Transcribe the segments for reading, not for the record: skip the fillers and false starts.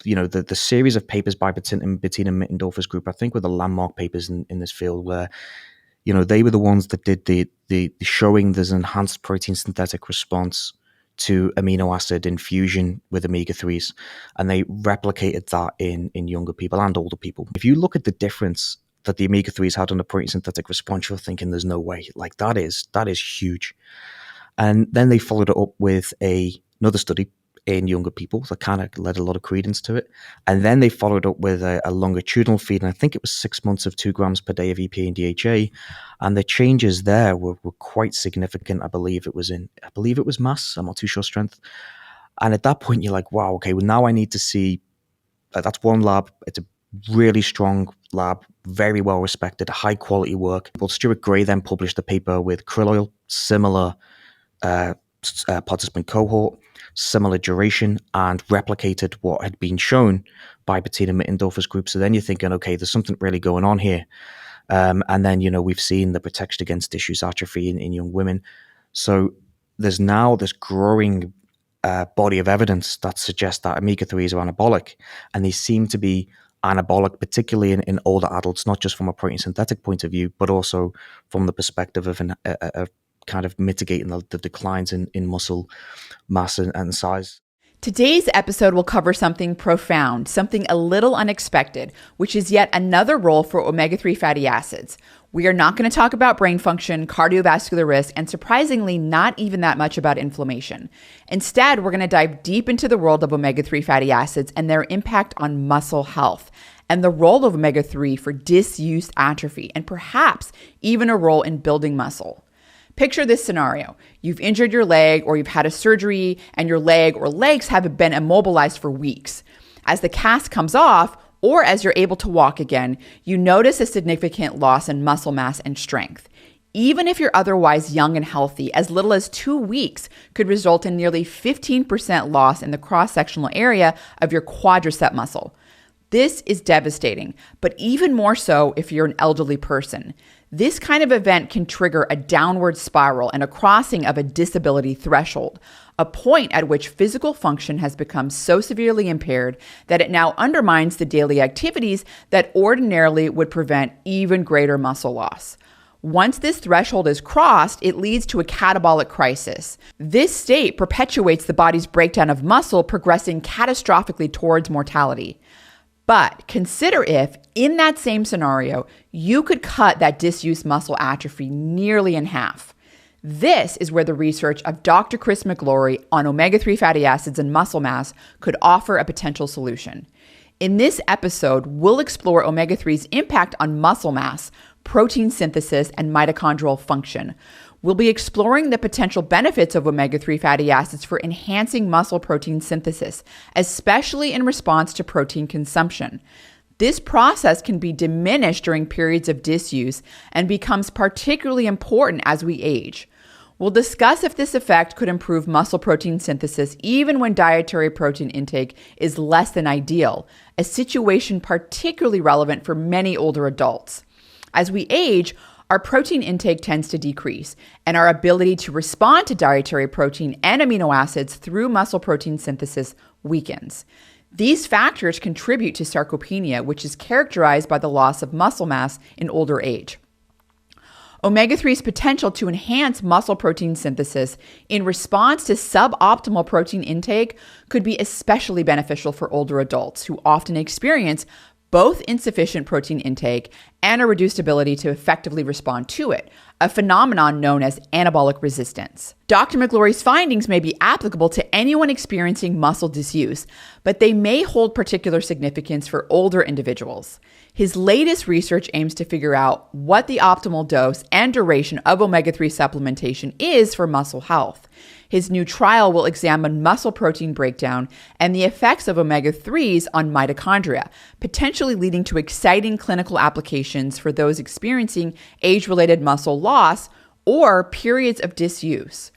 the series of papers by Bettina Mittendorfer's group, I think, were the landmark papers in this field, where they were the ones that did the showing there's an enhanced protein synthetic response to amino acid infusion with omega-3s, and they replicated that in younger people and older people. If you look at the difference that the omega-3s had on the protein synthetic response, you're thinking there's no way. Like, that is huge. And then they followed it up with another study in younger people that kind of led a lot of credence to it. And then they followed up with a longitudinal feed, and I think it was 6 months of 2 grams per day of EPA and DHA. And the changes there were quite significant. I believe it was mass. I'm not too sure strength. And at that point, you're like, wow, okay, well, now I need to see. That's one lab. It's a really strong lab, very well respected, high quality work. Well, Stuart Gray then published a paper with krill oil, similar participant cohort, similar duration, and replicated what had been shown by Bettina Mittendorfer's group. So then you're thinking, okay, there's something really going on here. And then, we've seen the protection against disuse atrophy in young women. So there's now this growing body of evidence that suggests that omega-3s are anabolic, and they seem to be anabolic, particularly in older adults, not just from a protein synthetic point of view, but also from the perspective of a kind of mitigating the declines in muscle mass and size. Today's episode will cover something profound, something a little unexpected, which is yet another role for omega-3 fatty acids. We are not going to talk about brain function, cardiovascular risk, and surprisingly, not even that much about inflammation. Instead, we're going to dive deep into the world of omega-3 fatty acids and their impact on muscle health, and the role of omega-3 for disuse atrophy, and perhaps even a role in building muscle. Picture this scenario. You've injured your leg, or you've had a surgery and your leg or legs have been immobilized for weeks. As the cast comes off, or as you're able to walk again, you notice a significant loss in muscle mass and strength. Even if you're otherwise young and healthy, as little as 2 weeks could result in nearly 15% loss in the cross-sectional area of your quadricep muscle. This is devastating, but even more so if you're an elderly person. This kind of event can trigger a downward spiral and a crossing of a disability threshold, a point at which physical function has become so severely impaired that it now undermines the daily activities that ordinarily would prevent even greater muscle loss. Once this threshold is crossed, it leads to a catabolic crisis. This state perpetuates the body's breakdown of muscle, progressing catastrophically towards mortality. But consider if, in that same scenario, you could cut that disuse muscle atrophy nearly in half. This is where the research of Dr. Chris McGlory on omega-3 fatty acids and muscle mass could offer a potential solution. In this episode, we'll explore omega-3's impact on muscle mass, protein synthesis, and mitochondrial function. We'll be exploring the potential benefits of omega-3 fatty acids for enhancing muscle protein synthesis, especially in response to protein consumption. This process can be diminished during periods of disuse and becomes particularly important as we age. We'll discuss if this effect could improve muscle protein synthesis even when dietary protein intake is less than ideal, a situation particularly relevant for many older adults. As we age, our protein intake tends to decrease, and our ability to respond to dietary protein and amino acids through muscle protein synthesis weakens. These factors contribute to sarcopenia, which is characterized by the loss of muscle mass in older age. Omega-3's potential to enhance muscle protein synthesis in response to suboptimal protein intake could be especially beneficial for older adults who often experience both insufficient protein intake and a reduced ability to effectively respond to it, a phenomenon known as anabolic resistance. Dr. McGlory's findings may be applicable to anyone experiencing muscle disuse, but they may hold particular significance for older individuals. His latest research aims to figure out what the optimal dose and duration of omega-3 supplementation is for muscle health. His new trial will examine muscle protein breakdown and the effects of omega-3s on mitochondria, potentially leading to exciting clinical applications for those experiencing age-related muscle loss or periods of disuse.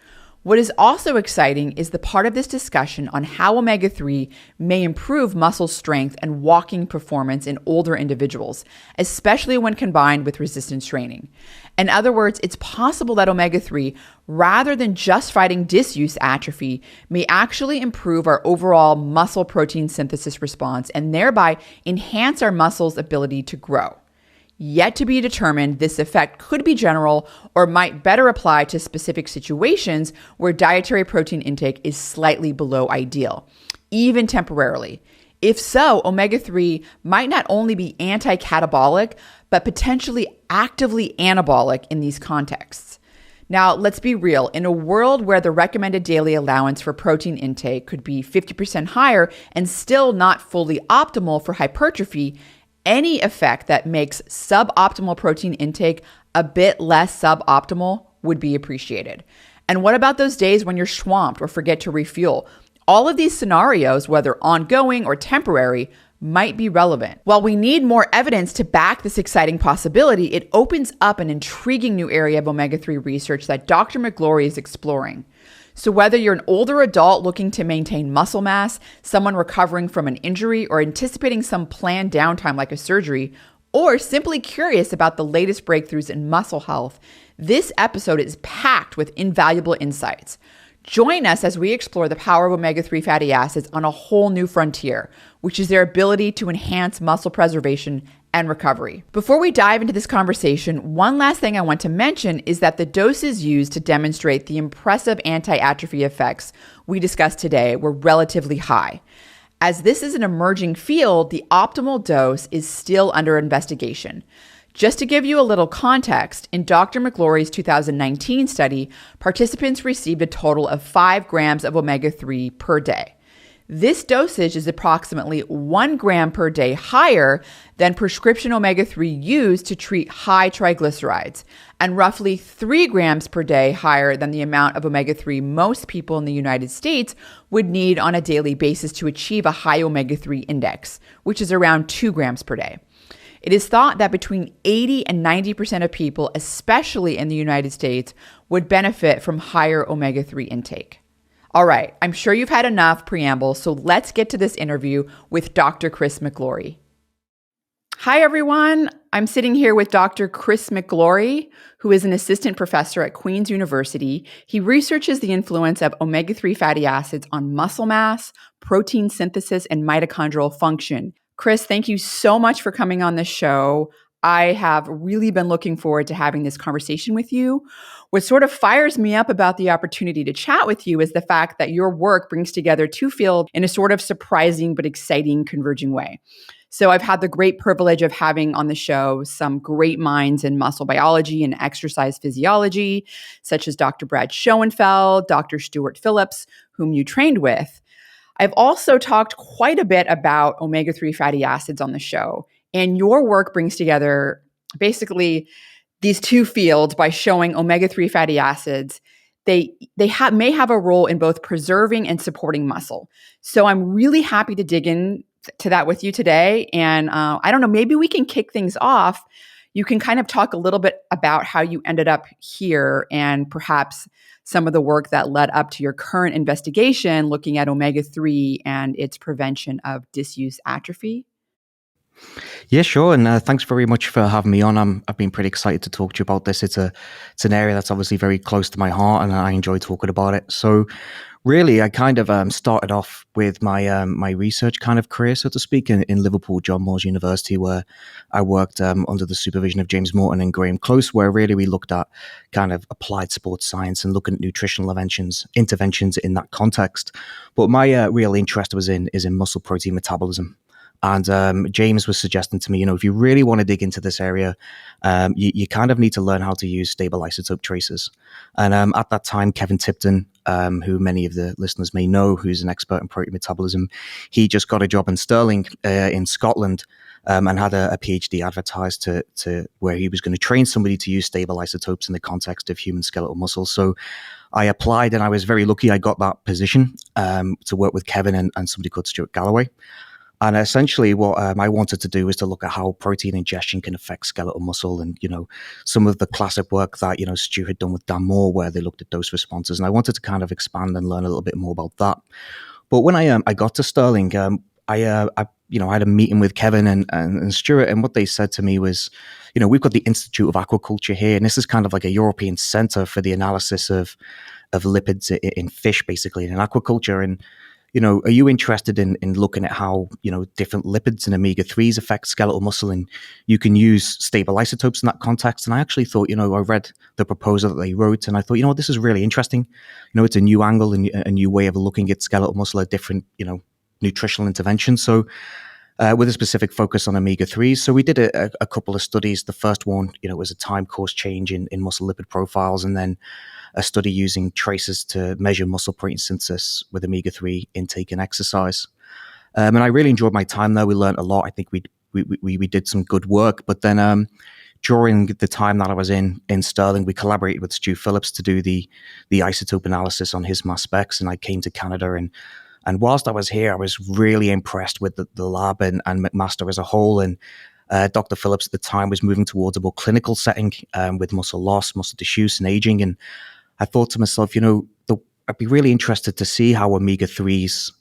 What is also exciting is the part of this discussion on how omega-3 may improve muscle strength and walking performance in older individuals, especially when combined with resistance training. In other words, it's possible that omega-3, rather than just fighting disuse atrophy, may actually improve our overall muscle protein synthesis response and thereby enhance our muscles' ability to grow. Yet to be determined, this effect could be general or might better apply to specific situations where dietary protein intake is slightly below ideal, even temporarily. If so, omega-3 might not only be anti-catabolic, but potentially actively anabolic in these contexts. Now, let's be real. In a world where the recommended daily allowance for protein intake could be 50% higher and still not fully optimal for hypertrophy, any effect that makes suboptimal protein intake a bit less suboptimal would be appreciated. And what about those days when you're swamped or forget to refuel? All of these scenarios, whether ongoing or temporary, might be relevant. While we need more evidence to back this exciting possibility, it opens up an intriguing new area of omega-3 research that Dr. McGlory is exploring. So whether you're an older adult looking to maintain muscle mass, someone recovering from an injury, or anticipating some planned downtime like a surgery, or simply curious about the latest breakthroughs in muscle health, this episode is packed with invaluable insights. Join us as we explore the power of omega-3 fatty acids on a whole new frontier, which is their ability to enhance muscle preservation and recovery. Before we dive into this conversation, one last thing I want to mention is that the doses used to demonstrate the impressive anti-atrophy effects we discussed today were relatively high. As this is an emerging field, the optimal dose is still under investigation. Just to give you a little context, in Dr. McGlory's 2019 study, participants received a total of 5 grams of omega-3 per day. This dosage is approximately 1 gram per day higher than prescription omega-3 used to treat high triglycerides, and roughly 3 grams per day higher than the amount of omega-3 most people in the United States would need on a daily basis to achieve a high omega-3 index, which is around 2 grams per day. It is thought that between 80 and 90% of people, especially in the United States, would benefit from higher omega-3 intake. All right, I'm sure you've had enough preamble, so let's get to this interview with Dr. Chris McGlory. Hi, everyone. I'm sitting here with Dr. Chris McGlory, who is an assistant professor at Queen's University. He researches the influence of omega-3 fatty acids on muscle mass, protein synthesis, and mitochondrial function. Chris, thank you so much for coming on the show. I have really been looking forward to having this conversation with you. What sort of fires me up about the opportunity to chat with you is the fact that your work brings together two fields in a sort of surprising but exciting converging way. So I've had the great privilege of having on the show some great minds in muscle biology and exercise physiology, such as Dr. Brad Schoenfeld, Dr. Stuart Phillips, whom you trained with. I've also talked quite a bit about omega-3 fatty acids on the show, and your work brings together basically these two fields by showing omega-3 fatty acids. They may have a role in both preserving and supporting muscle. So I'm really happy to dig in to that with you today. And I don't know, maybe we can kick things off. You can kind of talk a little bit about how you ended up here and perhaps some of the work that led up to your current investigation looking at omega-3 and its prevention of disuse atrophy. Yeah, sure. And thanks very much for having me on. I've been pretty excited to talk to you about this. It's an area that's obviously very close to my heart, and I enjoy talking about it. So really, I kind of started off with my research kind of career, so to speak, in Liverpool, John Moores University, where I worked under the supervision of James Morton and Graham Close, where really we looked at kind of applied sports science and looking at nutritional interventions in that context. But my real interest is in muscle protein metabolism. And James was suggesting to me, if you really want to dig into this area, you kind of need to learn how to use stable isotope tracers. And at that time, Kevin Tipton, who many of the listeners may know, who's an expert in protein metabolism, he just got a job in Stirling in Scotland and had a PhD advertised to where he was going to train somebody to use stable isotopes in the context of human skeletal muscle. So I applied, and I was very lucky I got that position to work with Kevin and somebody called Stuart Galloway. And essentially, what I wanted to do was to look at how protein ingestion can affect skeletal muscle, and some of the classic work that Stu had done with Dan Moore, where they looked at dose responses. And I wanted to kind of expand and learn a little bit more about that. But when I got to Sterling, I had a meeting with Kevin and Stuart, and what they said to me was, we've got the Institute of Aquaculture here, and this is kind of like a European center for the analysis of lipids in fish, basically, in aquaculture. And are you interested in looking at how different lipids and omega-3s affect skeletal muscle, and you can use stable isotopes in that context? And I actually thought, I read the proposal that they wrote, and I thought, this is really interesting. It's a new angle and a new way of looking at skeletal muscle, a different nutritional intervention. So with a specific focus on omega-3s. So we did a couple of studies. The first one, was a time course change in muscle lipid profiles, and then a study using traces to measure muscle protein synthesis with omega-3 intake and exercise. And I really enjoyed my time there. We learned a lot. I think we did some good work. But then during the time that I was in Stirling, we collaborated with Stu Phillips to do the isotope analysis on his mass specs, and I came to Canada. And whilst I was here, I was really impressed with the lab and McMaster as a whole. And Dr. Phillips at the time was moving towards a more clinical setting with muscle loss, muscle disuse, and aging. And I thought to myself, I'd be really interested to see how omega-3s,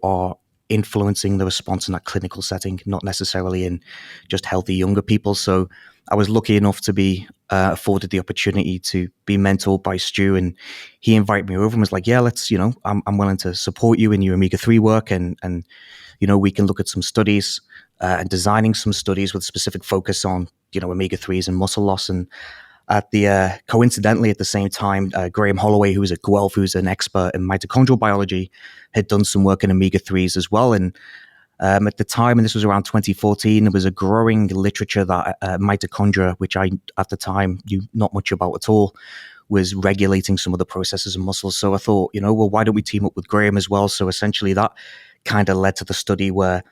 are influencing the response in that clinical setting, not necessarily in just healthy younger people. So I was lucky enough to be afforded the opportunity to be mentored by Stu, and he invited me over and was like, yeah, let's, I'm willing to support you in your omega-3 work, and we can look at some studies and designing some studies with specific focus on, omega-3s and muscle loss. And coincidentally, at the same time, Graham Holloway, who was at Guelph, who's an expert in mitochondrial biology, had done some work in omega-3s as well. And at the time, and this was around 2014, there was a growing literature that mitochondria, which I, at the time, knew not much about at all, was regulating some of the processes in muscles. So I thought, well, why don't we team up with Graham as well? So essentially that kind of led to the study where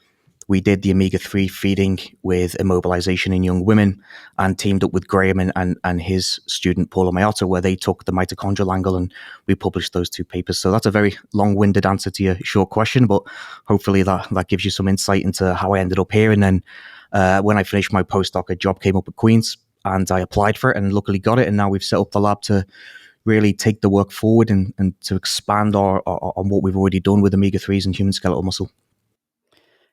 we did the omega-3 feeding with immobilization in young women, and teamed up with Graham and his student, Paula Mayotta, where they took the mitochondrial angle, and we published those two papers. So that's a very long-winded answer to your short question, but hopefully that gives you some insight into how I ended up here. And then when I finished my postdoc, a job came up at Queen's, and I applied for it and luckily got it. And now we've set up the lab to really take the work forward and to expand on what we've already done with omega-3s and human skeletal muscle.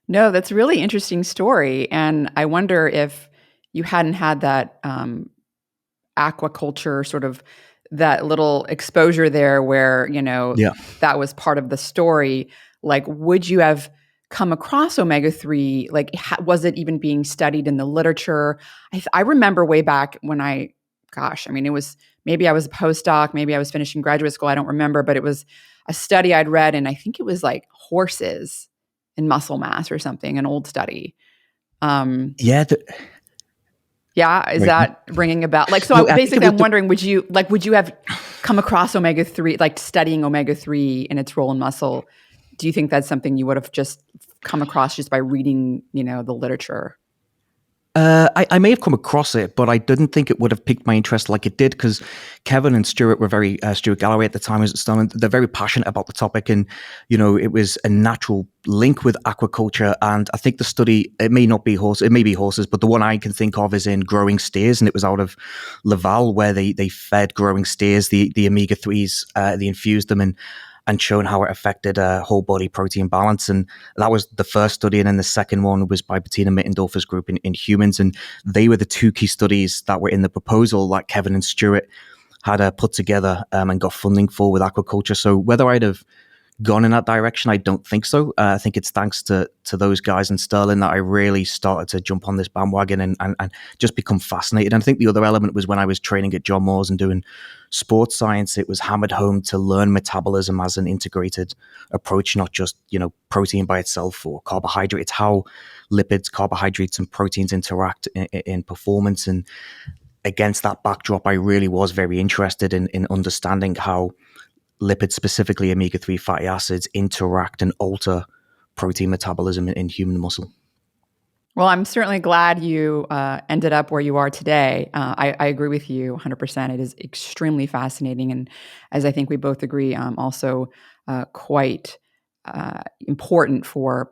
No, that's a really interesting story. And I wonder if you hadn't had that aquaculture sort of that little exposure there where, that was part of the story. Like, would you have come across omega-3? Like, was it even being studied in the literature? I remember way back when it was, maybe I was a postdoc, maybe I was finishing graduate school. I don't remember, but it was a study I'd read, and I think it was like horses in muscle mass or something, an old study. Yeah. Is that ringing a bell? Like, so basically I'm wondering, would you have come across omega-3, like studying omega-3 and its role in muscle? Do you think that's something you would have just come across just by reading, the literature? I may have come across it, but I didn't think it would have piqued my interest like it did, because Kevin and Stuart were Stuart Galloway at the time was at Stirling. They're very passionate about the topic, and it was a natural link with aquaculture. And I think the study, it may not be horses, it may be horses, but the one I can think of is in growing steers, and it was out of Laval, where they fed growing steers the omega-3s, they infused them and shown how it affected whole body protein balance. And that was the first study. And then the second one was by Bettina Mittendorfer's group in humans. And they were the two key studies that were in the proposal that Kevin and Stuart had put together and got funding for with aquaculture. So whether I'd have gone in that direction, I don't think so. I think it's thanks to those guys in Stirling that I really started to jump on this bandwagon and just become fascinated. And I think the other element was when I was training at John Moores and doing sports science, it was hammered home to learn metabolism as an integrated approach, not just, protein by itself or carbohydrate. It's how lipids, carbohydrates, and proteins interact in performance. And against that backdrop, I really was very interested in understanding how lipids, specifically omega-3 fatty acids, interact and alter protein metabolism in human muscle. Well, I'm certainly glad you ended up where you are today. I agree with you 100%. It is extremely fascinating. And as I think we both agree, also quite important for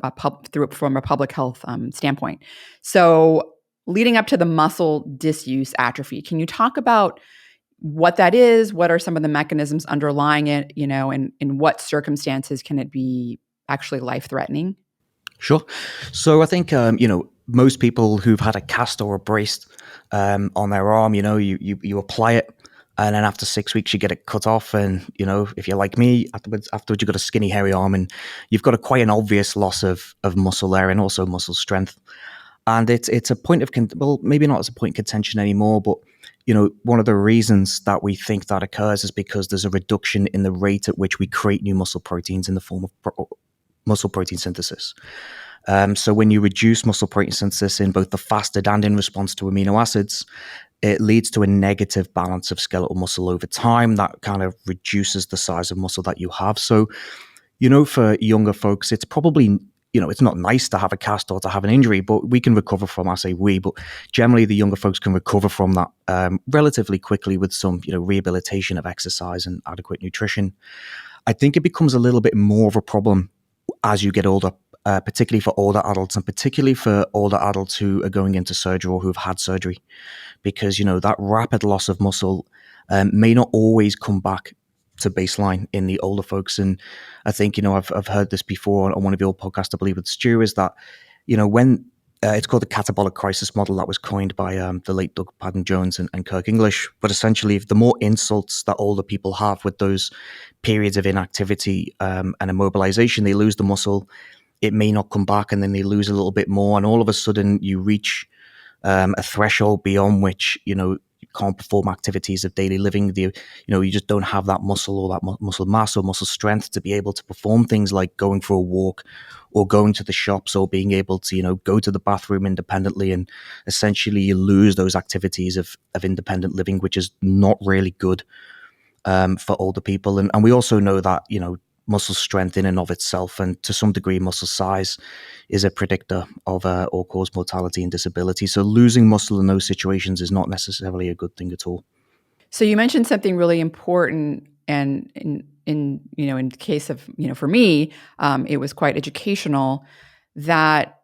from a public health standpoint. So, leading up to the muscle disuse atrophy, can you talk about what that is? What are some of the mechanisms underlying it? And in what circumstances can it be actually life-threatening? Sure. So I think most people who've had a cast or a brace on their arm, you apply it, and then after 6 weeks you get it cut off, and if you're like me, afterwards you've got a skinny, hairy arm, and you've got quite an obvious loss of muscle there, and also muscle strength. And it's a point of well, maybe not as a point of contention anymore, but one of the reasons that we think that occurs is because there's a reduction in the rate at which we create new muscle proteins in the form of muscle protein synthesis. So when you reduce muscle protein synthesis in both the fasted and in response to amino acids, it leads to a negative balance of skeletal muscle over time that kind of reduces the size of muscle that you have. So, for younger folks, it's probably, it's not nice to have a cast or to have an injury, but we can recover from, I say we, but generally the younger folks can recover from that relatively quickly with some, rehabilitation of exercise and adequate nutrition. I think it becomes a little bit more of a problem as you get older, particularly for older adults, and particularly for older adults who are going into surgery or who've had surgery, because that rapid loss of muscle may not always come back to baseline in the older folks. And I think I've heard this before on one of your podcasts, I believe with Stu, is that when it's called the catabolic crisis model that was coined by the late Doug Padden-Jones and Kirk English. But essentially, the more insults that older people have with those periods of inactivity and immobilization, they lose the muscle. It may not come back, and then they lose a little bit more, and all of a sudden you reach a threshold beyond which you can't perform activities of daily living. You just don't have that muscle or that muscle mass or muscle strength to be able to perform things like going for a walk or going to the shops or being able to go to the bathroom independently. And essentially you lose those activities of independent living, which is not really good for older people. And we also know that muscle strength in and of itself, and to some degree muscle size, is a predictor of all-cause mortality and disability. So losing muscle in those situations is not necessarily a good thing at all. So you mentioned something really important, and in the case of for me, it was quite educational, that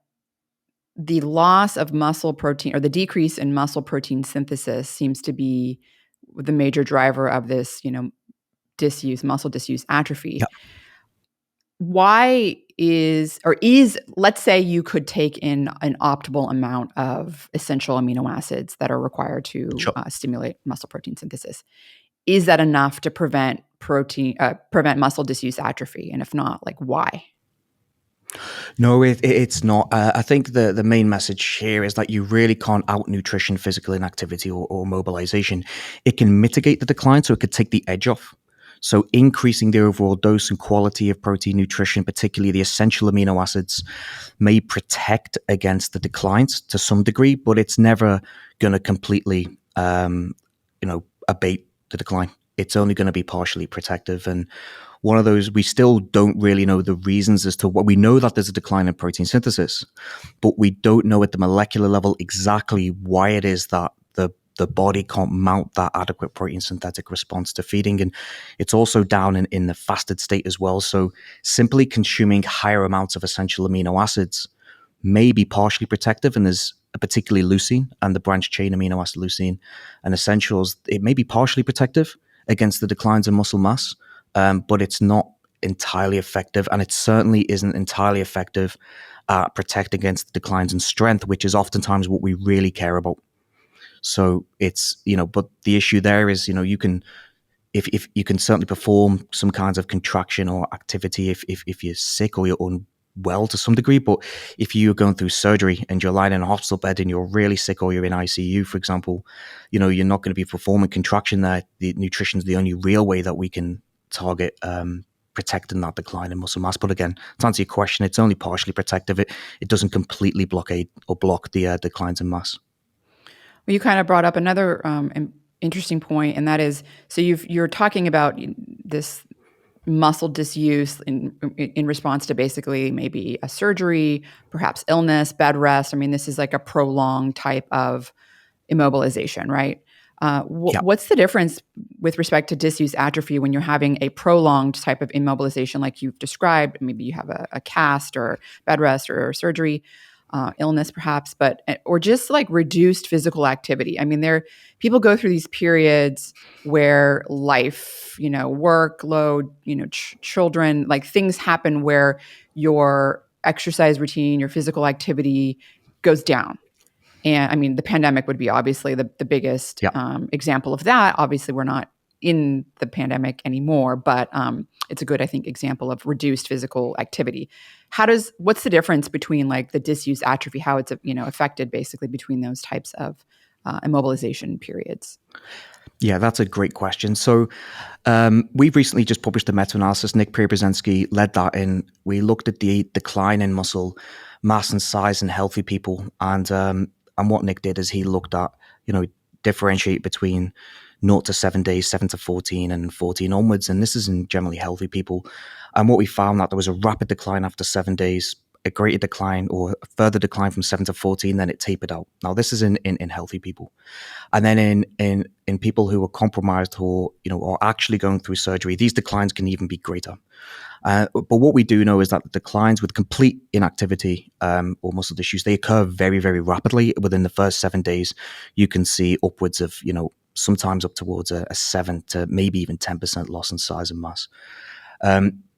the loss of muscle protein or the decrease in muscle protein synthesis seems to be the major driver of this muscle disuse atrophy. Yeah. Why is let's say you could take in an optimal amount of essential amino acids that are required to Sure. stimulate muscle protein synthesis. Is that enough to prevent muscle disuse atrophy? And if not, why? No, it's not. I think the main message here is that you really can't out nutrition physical inactivity or mobilization. It can mitigate the decline, so it could take the edge off. So increasing the overall dose and quality of protein nutrition, particularly the essential amino acids, may protect against the declines to some degree, but it's never going to completely, abate the decline. It's only going to be partially protective. And one of those, we still don't really know the reasons as to what we know, that there's a decline in protein synthesis, but we don't know at the molecular level exactly why it is that the body can't mount that adequate protein synthetic response to feeding. And it's also down in the fasted state as well. So simply consuming higher amounts of essential amino acids may be partially protective, and there's particularly leucine and the branch chain amino acid leucine and essentials. It may be partially protective against the declines in muscle mass, but it's not entirely effective, and it certainly isn't entirely effective at protecting against the declines in strength, which is oftentimes what we really care about. So it's, but the issue there is, you can, if you can certainly perform some kinds of contraction or activity if you're sick or you're unwell to some degree, but if you're going through surgery and you're lying in a hospital bed and you're really sick, or you're in ICU, for example, you're not going to be performing contraction there. The nutrition is the only real way that we can target protecting that decline in muscle mass. But again, to answer your question, it's only partially protective. It doesn't completely blockade or block the declines in mass. Well, you kind of brought up another interesting point, and that is, so you're talking about this muscle disuse in response to basically maybe a surgery, perhaps illness, bed rest. I mean, this is like a prolonged type of immobilization, right? Yeah. What's the difference with respect to disuse atrophy when you're having a prolonged type of immobilization like you've described? Maybe you have a cast or bed rest or surgery, illness perhaps, but or just like reduced physical activity. I mean, people go through these periods where life, workload, children, like things happen where your exercise routine, your physical activity goes down. And I mean, the pandemic would be obviously the biggest Yeah. example of that. Obviously, we're not in the pandemic anymore, but it's a good, I think, example of reduced physical activity. What's the difference between like the disuse atrophy, how it's affected basically between those types of immobilization periods? Yeah, that's a great question. So we've recently just published a meta-analysis. Nick Priobrzezinski led that in. We looked at the decline in muscle mass and size in healthy people, and what Nick did is he looked at differentiate between 0 to 7 days, 7 to 14, and 14 onwards, and this is in generally healthy people. And what we found that there was a rapid decline after 7 days, a greater decline or a further decline from 7 to 14, then it tapered out. Now this is in healthy people. And then in people who are compromised or are actually going through surgery, these declines can even be greater. But what we do know is that the declines with complete inactivity or muscle disuse, they occur very, very rapidly. Within the first 7 days, you can see upwards of sometimes up towards a 7 to maybe even 10% loss in size and mass.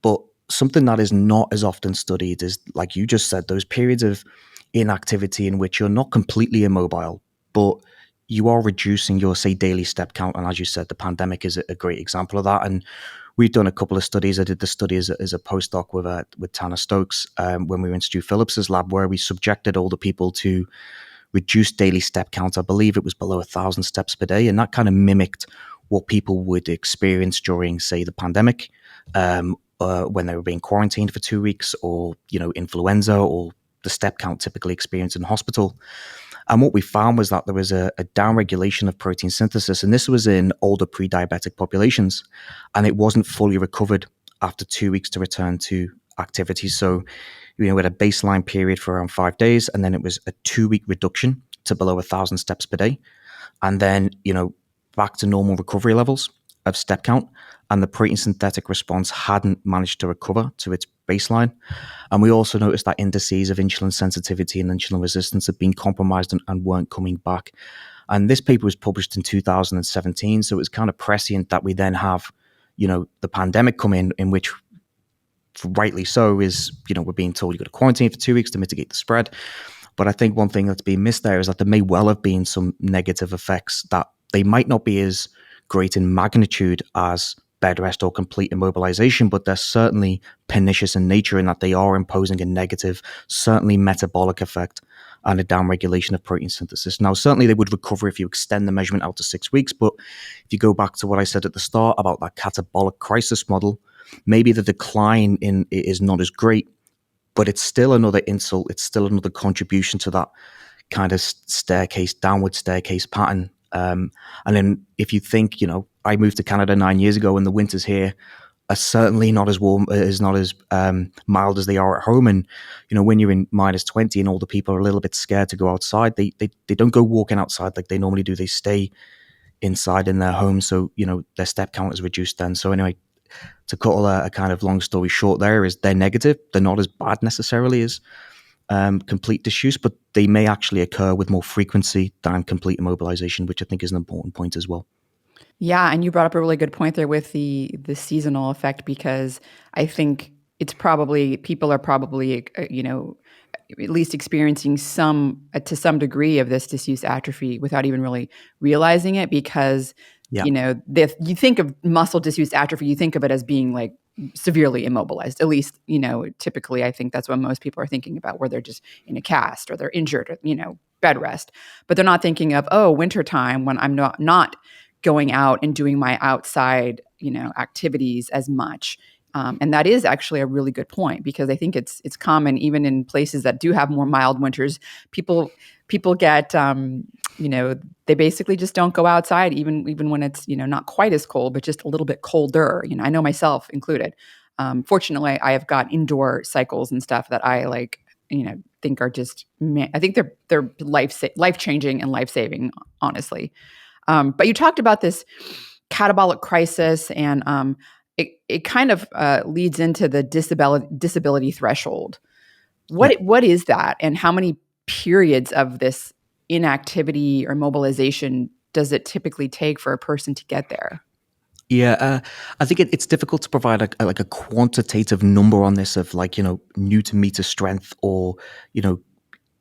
But something that is not as often studied is, like you just said, those periods of inactivity in which you're not completely immobile, but you are reducing your, say, daily step count. And as you said, the pandemic is a great example of that. And we've done a couple of studies. I did the study as a postdoc with Tanner Stokes when we were in Stu Phillips's lab, where we subjected older people to reduced daily step count. I believe it was below 1,000 steps per day. And that kind of mimicked what people would experience during, say, the pandemic, when they were being quarantined for 2 weeks, or, influenza, or the step count typically experienced in hospital. And what we found was that there was a downregulation of protein synthesis, and this was in older pre-diabetic populations, and it wasn't fully recovered after 2 weeks to return to activity. So, we had a baseline period for around 5 days, and then it was a 2-week reduction to below 1,000 steps per day, and then back to normal recovery levels of step count, and the protein synthetic response hadn't managed to recover to its baseline. And we also noticed that indices of insulin sensitivity and insulin resistance had been compromised and weren't coming back. And this paper was published in 2017, so it was kind of prescient that we then have, the pandemic come in which, rightly so, is, we're being told you've got to quarantine for 2 weeks to mitigate the spread. But I think one thing that's being missed there is that there may well have been some negative effects that they might not be as great in magnitude as bed rest or complete immobilization, but they're certainly pernicious in nature in that they are imposing a negative, certainly metabolic effect and a downregulation of protein synthesis. Now, certainly they would recover if you extend the measurement out to 6 weeks, but if you go back to what I said at the start about that catabolic crisis model, maybe the decline in it is not as great, but it's still another insult. It's still another contribution to that kind of downward staircase pattern. And then if you think, I moved to Canada 9 years ago, and the winters here are certainly not as warm, not as mild as they are at home. And, when you're in minus 20 and older people are a little bit scared to go outside, they don't go walking outside like they normally do. They stay inside in their home. So, their step count is reduced then. So anyway, to cut a kind of long story short, there is they're negative. They're not as bad necessarily as complete disuse, but they may actually occur with more frequency than complete immobilization, which I think is an important point as well. Yeah, and you brought up a really good point there with the seasonal effect, because I think it's probably people are probably at least experiencing some to some degree of this disuse atrophy without even really realizing it, because Yeah. you think of muscle disuse atrophy, you think of it as being like severely immobilized. At least, typically I think that's what most people are thinking about, where they're just in a cast or they're injured, or, bed rest. But they're not thinking of, wintertime when I'm not going out and doing my outside, activities as much. And that is actually a really good point, because I think it's common even in places that do have more mild winters. People get they basically just don't go outside even when it's not quite as cold, but just a little bit colder. I know myself included. Fortunately, I have got indoor cycles and stuff that I like. Think are just I think they're life changing and life saving, honestly. But you talked about this catabolic crisis, and it kind of leads into the disability threshold. Yeah. What is that, and how many periods of this inactivity or mobilization does it typically take for a person to get there? Yeah, I think it's difficult to provide like a quantitative number on this of like, Newton meter strength or, you know,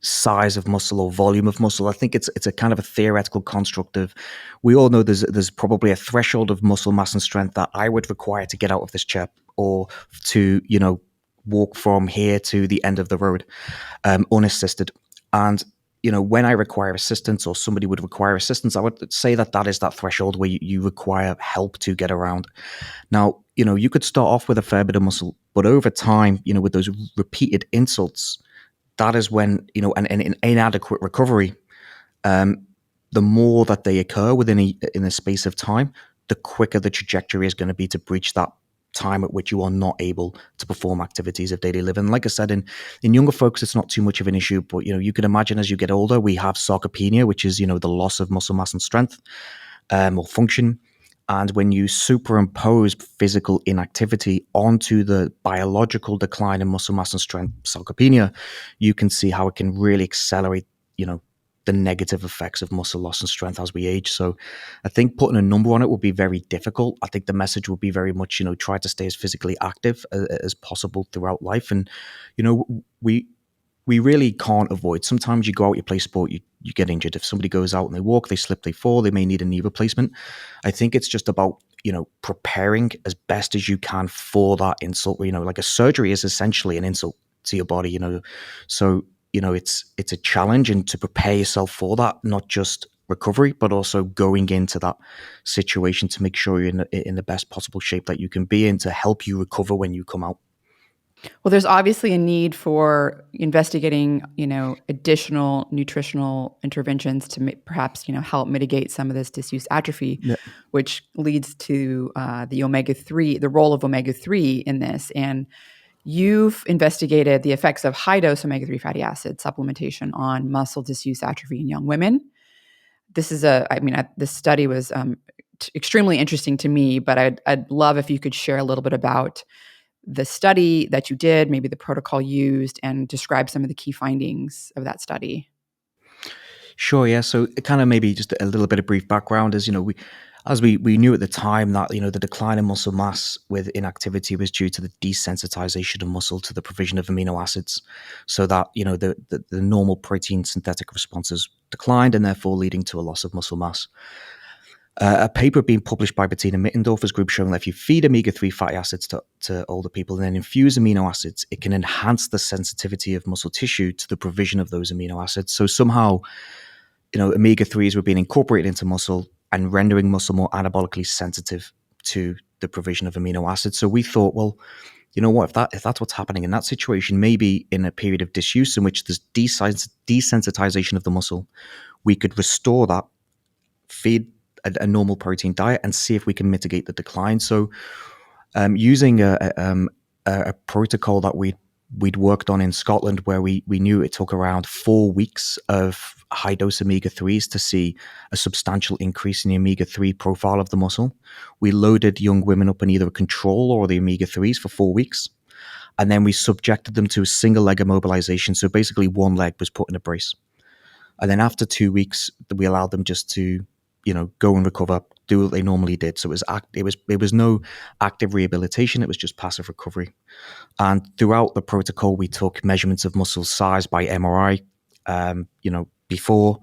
size of muscle or volume of muscle. I think it's a kind of a theoretical construct of, we all know there's probably a threshold of muscle mass and strength that I would require to get out of this chair or to, walk from here to the end of the road, unassisted. And when I require assistance or somebody would require assistance, I would say that is that threshold where you require help to get around. Now, you could start off with a fair bit of muscle, but over time, with those repeated insults, that is when, an inadequate recovery, the more that they occur in a space of time, the quicker the trajectory is going to be to breach that time at which you are not able to perform activities of daily living. Like I said, in younger folks, it's not too much of an issue, but you can imagine as you get older, we have sarcopenia, which is the loss of muscle mass and strength, or function. And when you superimpose physical inactivity onto the biological decline in muscle mass and strength, sarcopenia, you can see how it can really accelerate, the negative effects of muscle loss and strength as we age. So I think putting a number on it would be very difficult. I think the message would be very much, try to stay as physically active as possible throughout life. And, we really can't avoid. Sometimes you go out, you play sport, you get injured. If somebody goes out and they walk, they slip, they fall, they may need a knee replacement. I think it's just about, preparing as best as you can for that insult. Like a surgery is essentially an insult to your body, So, it's a challenge, and to prepare yourself for that, not just recovery, but also going into that situation to make sure you're in the best possible shape that you can be in to help you recover when you come out. Well, there's obviously a need for investigating, additional nutritional interventions to perhaps, help mitigate some of this disuse atrophy, Yeah. which leads to the omega-3, the role of omega-3 in this. And you've investigated the effects of high-dose omega-3 fatty acid supplementation on muscle disuse atrophy in young women. This is this study was extremely interesting to me, but I'd love if you could share a little bit about the study that you did, maybe the protocol used, and describe some of the key findings of that study. Sure, yeah. So it kind of maybe just a little bit of brief background is, we knew at the time that, the decline in muscle mass with inactivity was due to the desensitization of muscle to the provision of amino acids, so that, the normal protein synthetic responses declined, and therefore leading to a loss of muscle mass. A paper being published by Bettina Mittendorfer's group showing that if you feed omega-3 fatty acids to older people and then infuse amino acids, it can enhance the sensitivity of muscle tissue to the provision of those amino acids. So somehow, omega-3s were being incorporated into muscle and rendering muscle more anabolically sensitive to the provision of amino acids. So we thought, well, you know what, if that's what's happening in that situation, maybe in a period of disuse in which there's desensitization of the muscle, we could restore that, feed a normal protein diet, and see if we can mitigate the decline. So using a protocol that we'd worked on in Scotland, where we knew it took around 4 weeks of high dose omega-3s to see a substantial increase in the omega-3 profile of the muscle. We loaded young women up in either a control or the omega-3s for 4 weeks. And then we subjected them to a single leg immobilization. So basically one leg was put in a brace. And then after 2 weeks, we allowed them just to, go and recover, do what they normally did. So it was no active rehabilitation. It was just passive recovery. And throughout the protocol, we took measurements of muscle size by MRI, before,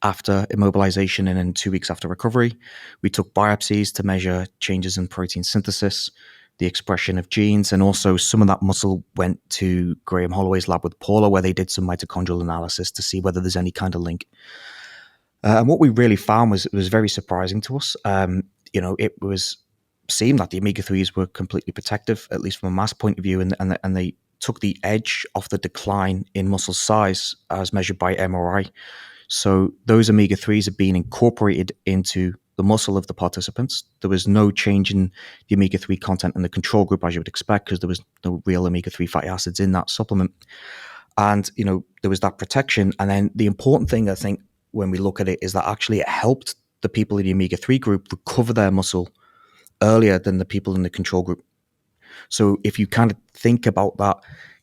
after immobilization, and then 2 weeks after recovery. We took biopsies to measure changes in protein synthesis, the expression of genes, and also some of that muscle went to Graham Holloway's lab with Paula, where they did some mitochondrial analysis to see whether there's any kind of link. And what we really found was very surprising to us. It seemed that the omega-3s were completely protective, at least from a mass point of view, and they took the edge off the decline in muscle size as measured by MRI. So those omega-3s are being incorporated into the muscle of the participants. There was no change in the omega-3 content in the control group, as you would expect, because there was no real omega-3 fatty acids in that supplement. And, there was that protection. And then the important thing, I think, when we look at it, is that actually it helped the people in the omega-3 group recover their muscle earlier than the people in the control group. So if you kind of think about that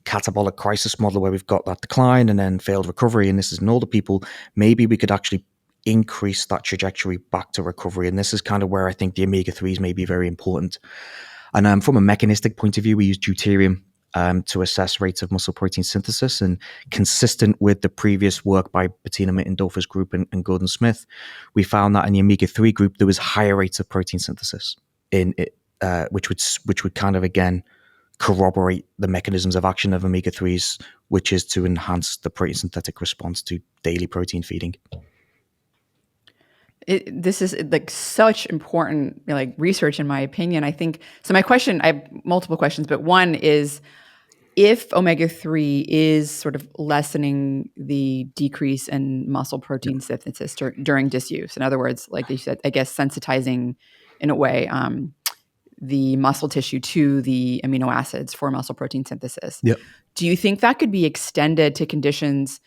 catabolic crisis model where we've got that decline and then failed recovery, and this is in older people, maybe we could actually increase that trajectory back to recovery. And this is kind of where I think the omega-3s may be very important. And from a mechanistic point of view, we use deuterium to assess rates of muscle protein synthesis, and consistent with the previous work by Bettina Mittendorfer's group and Gordon Smith, we found that in the omega-3 group, there was higher rates of protein synthesis in it, which would kind of, again, corroborate the mechanisms of action of omega-3s, which is to enhance the protein synthetic response to daily protein feeding. This is like such important research, in my opinion. I think so. I have multiple questions, but one is, if omega-3 is sort of lessening the decrease in muscle protein synthesis during disuse, in other words, like you said, I guess sensitizing in a way the muscle tissue to the amino acids for muscle protein synthesis. Yep. Do you think that could be extended to conditions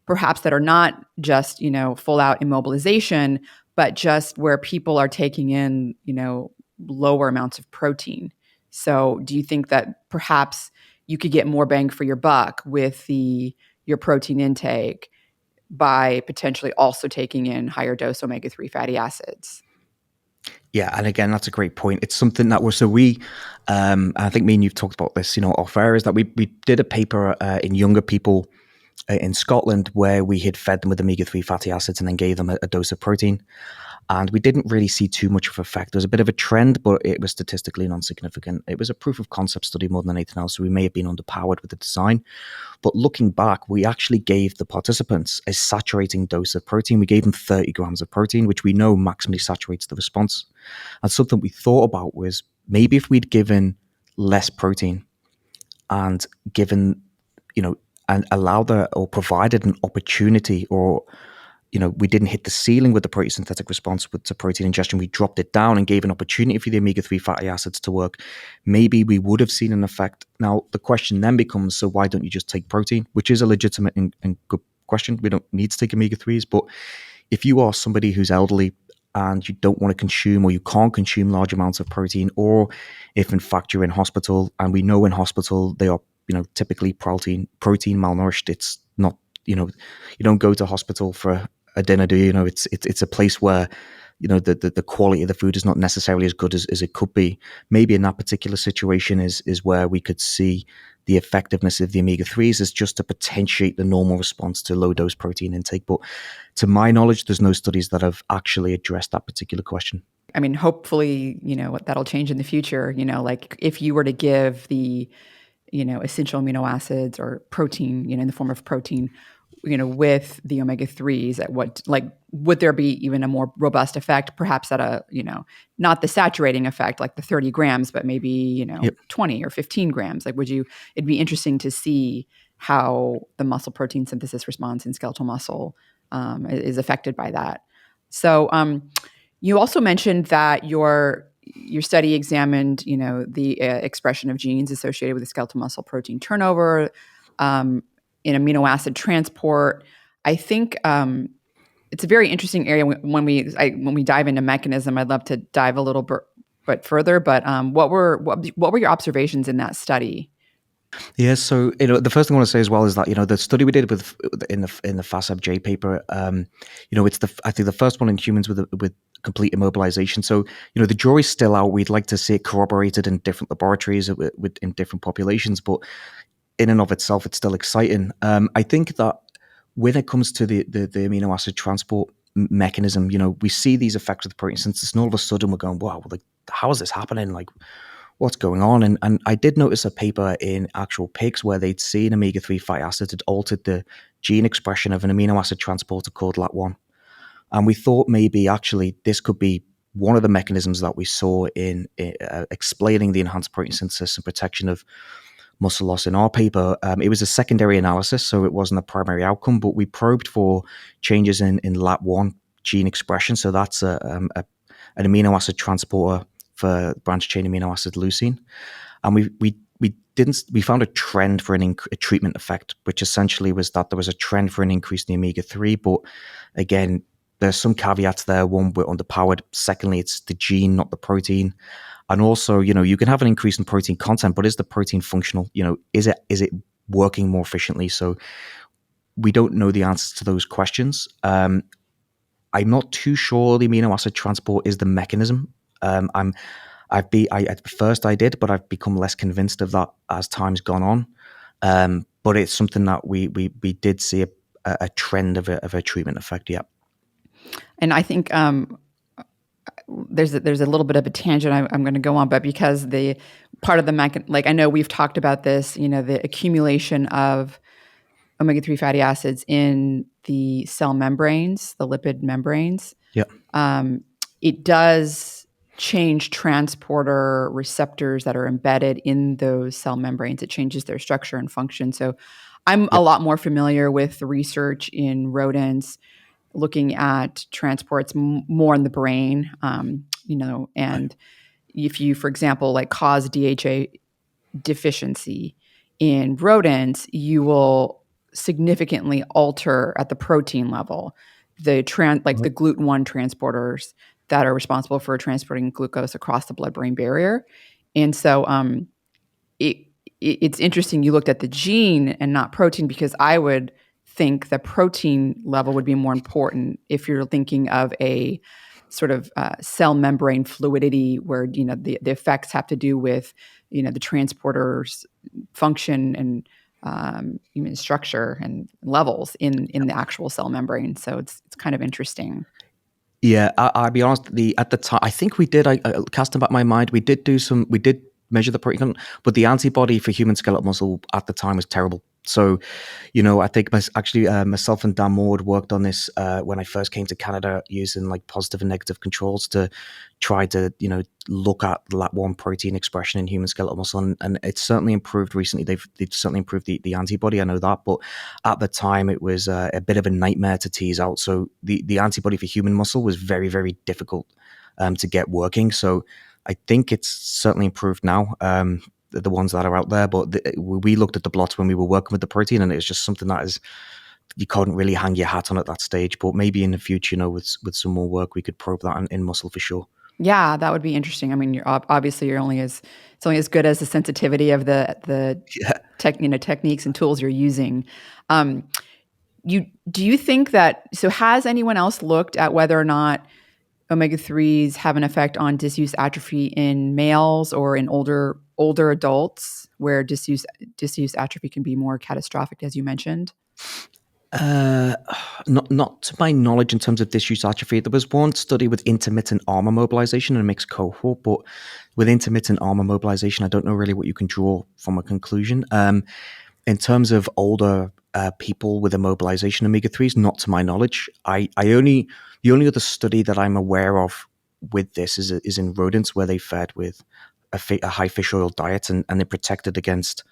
perhaps that are not just, full out immobilization, but just where people are taking in, lower amounts of protein? So do you think that perhaps you could get more bang for your buck with your protein intake by potentially also taking in higher dose omega-3 fatty acids? Yeah, and again, that's a great point. It's something that I think me and you've talked about this, off air, is that we did a paper in younger people in Scotland where we had fed them with omega-3 fatty acids and then gave them a dose of protein. And we didn't really see too much of effect. There was a bit of a trend, but it was statistically non-significant. It was a proof of concept study more than anything else, so we may have been underpowered with the design. But looking back, we actually gave the participants a saturating dose of protein. We gave them 30 grams of protein, which we know maximally saturates the response. And something we thought about was, maybe if we'd given less protein and given, and allowed or provided an opportunity, or we didn't hit the ceiling with the protein synthetic response to protein ingestion. We dropped it down and gave an opportunity for the omega-3 fatty acids to work. Maybe we would have seen an effect. Now, the question then becomes, so why don't you just take protein? Which is a legitimate and good question. We don't need to take omega-3s. But if you are somebody who's elderly and you don't want to consume, or you can't consume large amounts of protein, or if in fact you're in hospital, and we know in hospital they are typically protein malnourished. It's not, you don't go to hospital for a dinner, do you? It's a place where the quality of the food is not necessarily as good as it could be. Maybe in that particular situation is where we could see the effectiveness of the omega-3s is just to potentiate the normal response to low dose protein intake. But to my knowledge, there's no studies that have actually addressed that particular question. I mean, hopefully, that'll change in the future. Like if you were to give the essential amino acids or protein, in the form of protein, with the omega-3s, would there be even a more robust effect, perhaps at a, not the saturating effect, like the 30 grams, but maybe, Yep. 20 or 15 grams? It'd be interesting to see how the muscle protein synthesis response in skeletal muscle is affected by that. So you also mentioned that your study examined, the expression of genes associated with the skeletal muscle protein turnover, in amino acid transport. I think it's a very interesting area. When we dive into mechanism, I'd love to dive a little bit further. But what were your observations in that study? Yeah, so the first thing I want to say as well is that the study we did in the FASAB-J paper, it's I think the first one in humans with complete immobilization. So the jury's still out. We'd like to see it corroborated in different laboratories in different populations, but in and of itself, it's still exciting. I think that when it comes to the amino acid transport mechanism, we see these effects of the protein synthesis, and all of a sudden we're going, wow, how is this happening? What's going on? And I did notice a paper in actual pigs where they'd seen omega-3 fatty acids had altered the gene expression of an amino acid transporter called LAT1. And we thought maybe actually this could be one of the mechanisms that we saw in explaining the enhanced protein synthesis and protection of muscle loss in our paper. It was a secondary analysis, so it wasn't a primary outcome, but we probed for changes in LAT1 gene expression. So that's an amino acid transporter for branched chain amino acid leucine. And we found a trend for a treatment effect, which essentially was that there was a trend for an increase in the omega-3. But again, there's some caveats there. One, we're underpowered. Secondly, it's the gene, not the protein. And also, you can have an increase in protein content, but is the protein functional? Is it working more efficiently? So we don't know the answers to those questions. I'm not too sure the amino acid transport is the mechanism. At first I did, but I've become less convinced of that as time's gone on. But it's something that we did see a trend of a treatment effect. Yeah. And I think there's a little bit of a tangent I'm going to go on, but because the part of the like I know we've talked about this, the accumulation of omega-3 fatty acids in the cell membranes, the lipid membranes, Yeah. it does change transporter receptors that are embedded in those cell membranes. It changes their structure and function. So I'm a lot more familiar with the research in rodents looking at transports more in the brain, and if you, for example, like cause DHA deficiency in rodents, you will significantly alter at the protein level the the gluten-1 transporters that are responsible for transporting glucose across the blood-brain barrier. And so it's interesting you looked at the gene and not protein, because I would think the protein level would be more important if you're thinking of a sort of cell membrane fluidity where the effects have to do with the transporter's function and human structure and levels in the actual cell membrane. So it's kind of interesting. Yeah, I'll be honest. At the time, I think we did. I casting back my mind, we did measure the protein content, but the antibody for human skeletal muscle at the time was terrible. So, I think myself and Dan Moore worked on this when I first came to Canada, using like positive and negative controls to try to look at the LAT1 protein expression in human skeletal muscle, and it's certainly improved recently. They've certainly improved the antibody. I know that, but at the time it was a bit of a nightmare to tease out. So the antibody for human muscle was very, very difficult to get working. So I think it's certainly improved now. The ones that are out there, but we looked at the blots when we were working with the protein, and it was just something that you couldn't really hang your hat on at that stage. But maybe in the future, with some more work, we could probe that in muscle for sure. Yeah, that would be interesting. I mean, you're only as good as the sensitivity of the techniques and tools you're using. Do you think that, so has anyone else looked at whether or not omega-3s have an effect on disuse atrophy in males or in older adults, where disuse atrophy can be more catastrophic, as you mentioned? Not to my knowledge in terms of disuse atrophy. There was one study with intermittent arm immobilization in a mixed cohort, but with intermittent arm immobilization, I don't know really what you can draw from a conclusion. In terms of older people with immobilization omega-3s, not to my knowledge. The only other study that I'm aware of with this is in rodents, where they fed with a high fish oil diet, and they protected against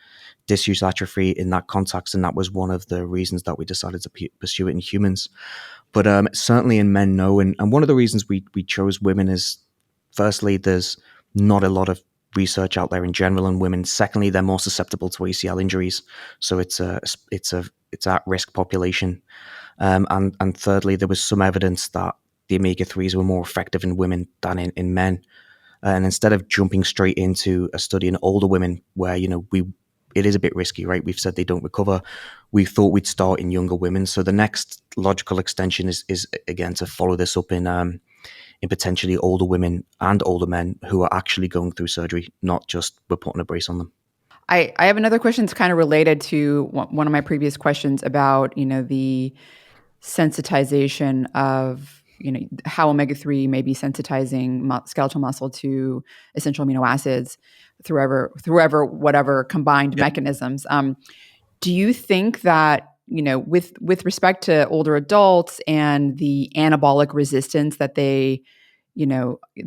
disuse atrophy in that context, and that was one of the reasons that we decided to pursue it in humans. But certainly in men, no. And one of the reasons we chose women is, firstly, there's not a lot of research out there in general on women. Secondly, they're more susceptible to ACL injuries, so it's at-risk population. And thirdly, there was some evidence that the omega-3s were more effective in women than in men. And instead of jumping straight into a study in older women, where it is a bit risky, right? We've said they don't recover. We thought we'd start in younger women. So the next logical extension is again to follow this up in potentially older women and older men who are actually going through surgery, not just we're putting a brace on them. I have another question that's kind of related to one of my previous questions about, the sensitization of, how omega-3 may be sensitizing skeletal muscle to essential amino acids through whatever combined mechanisms. Do you think that, with respect to older adults and the anabolic resistance that they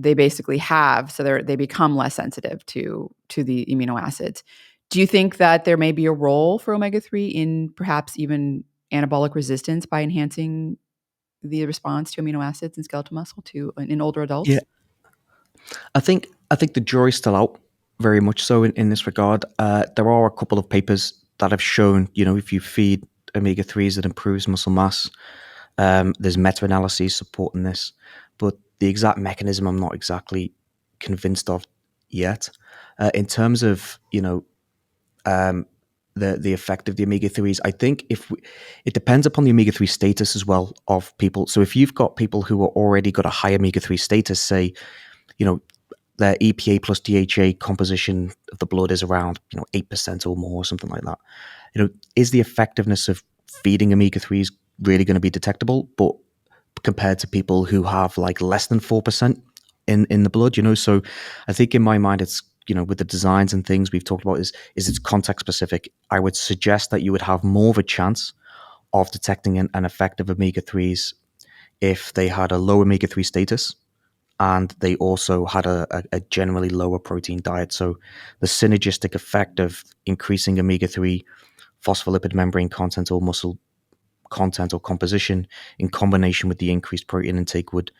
basically have, so they become less sensitive to the amino acids, do you think that there may be a role for omega-3 in perhaps even anabolic resistance by enhancing the response to amino acids in skeletal muscle in older adults? Yeah, I think the jury's still out, very much so in this regard. There are a couple of papers that have shown, if you feed omega-3s, it improves muscle mass. There's meta-analyses supporting this, but the exact mechanism I'm not exactly convinced of yet. In terms of um, the effect of the omega-3s, I think it depends upon the omega-3 status as well of people. So if you've got people who are already got a high omega-3 status, say their EPA plus DHA composition of the blood is around 8% or more, something like that. Is the effectiveness of feeding omega-3s really going to be detectable? But compared to people who have like less than 4% in the blood, so I think in my mind it's with the designs and things we've talked about is it's context specific. I would suggest that you would have more of a chance of detecting an effect of omega-3s if they had a low omega-3 status and they also had a generally lower protein diet. So the synergistic effect of increasing omega-3 phospholipid membrane content or muscle content or composition in combination with the increased protein intake would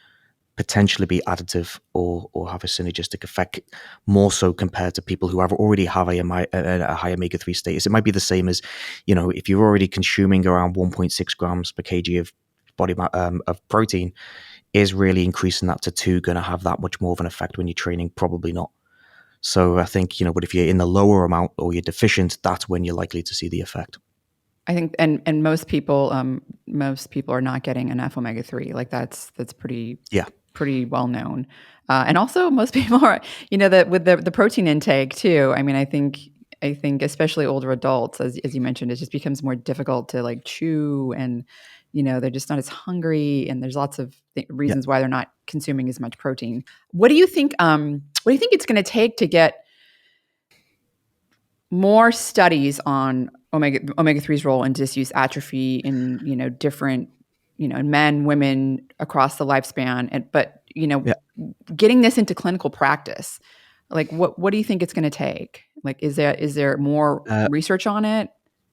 potentially be additive or have a synergistic effect, more so compared to people who already have a high omega-3 status. It might be the same as, if you're already consuming around 1.6 grams per kg of body of protein, is really increasing that to 2 going to have that much more of an effect when you're training? Probably not. So I think, but if you're in the lower amount or you're deficient, that's when you're likely to see the effect. I think, and most people are not getting enough omega-3. Like that's pretty well known. And also most people are, that with the protein intake too. I mean, I think especially older adults, as you mentioned, it just becomes more difficult to like chew, and they're just not as hungry, and there's lots of reasons why they're not consuming as much protein. What do you think? What do you think it's going to take to get more studies on omega-3's role in disuse atrophy in different in men, women across the lifespan, but getting this into clinical practice? Like what do you think it's going to take? Like is there more research on it?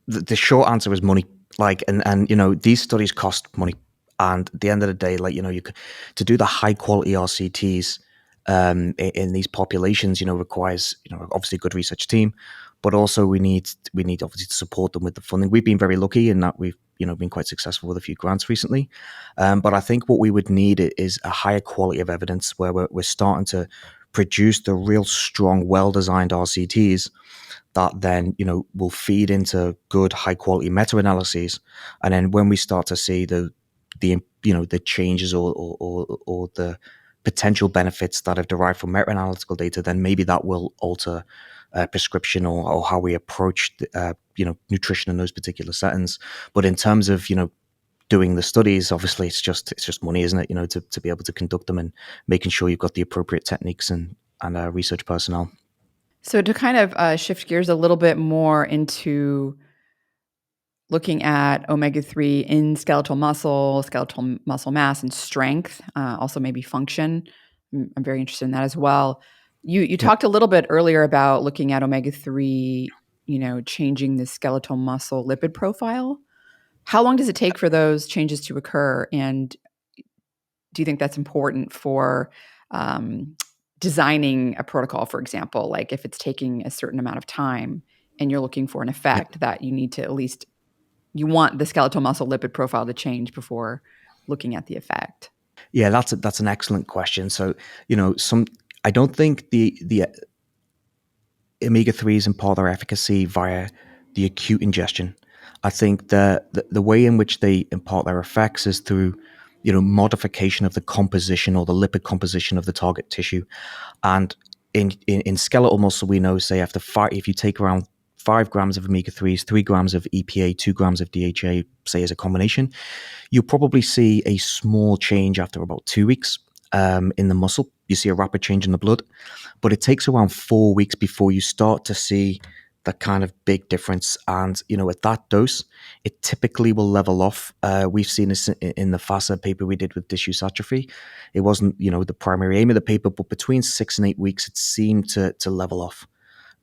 The short answer is money. Like and these studies cost money, and at the end of the day, like you could, to do the high quality RCTs in these populations, requires obviously a good research team, but also we need obviously to support them with the funding. We've been very lucky in that we've been quite successful with a few grants recently, but I think what we would need is a higher quality of evidence where we're starting to produce the real strong, well designed RCTs that then will feed into good high quality meta analyses, and then when we start to see the changes or the potential benefits that have derived from meta analytical data, then maybe that will alter prescription or how we approach nutrition in those particular settings. But in terms of doing the studies, obviously it's just money, isn't it? To be able to conduct them and making sure you've got the appropriate techniques and research personnel. So to kind of shift gears a little bit more into looking at omega-3 in skeletal muscle mass, and strength, also maybe function. I'm very interested in that as well. You talked a little bit earlier about looking at omega-3, changing the skeletal muscle lipid profile. How long does it take for those changes to occur? And do you think that's important for designing a protocol, for example, like if it's taking a certain amount of time and you're looking for an effect, that you need to at least, you want the skeletal muscle lipid profile to change before looking at the effect? Yeah, that's an excellent question. So, I don't think the omega-3s impart their efficacy via the acute ingestion. I think the way in which they impart their effects is through modification of the composition or the lipid composition of the target tissue. And in skeletal muscle, we know, say after if you take around 5 grams of omega-3s, 3 grams of EPA, 2 grams of DHA, say as a combination, you'll probably see a small change after about 2 weeks in the muscle. You see a rapid change in the blood, but it takes around 4 weeks before you start to see that kind of big difference. And, at that dose, it typically will level off. We've seen this in the FASA paper we did with disuse atrophy. It wasn't, the primary aim of the paper, but between 6 and 8 weeks, it seemed to level off.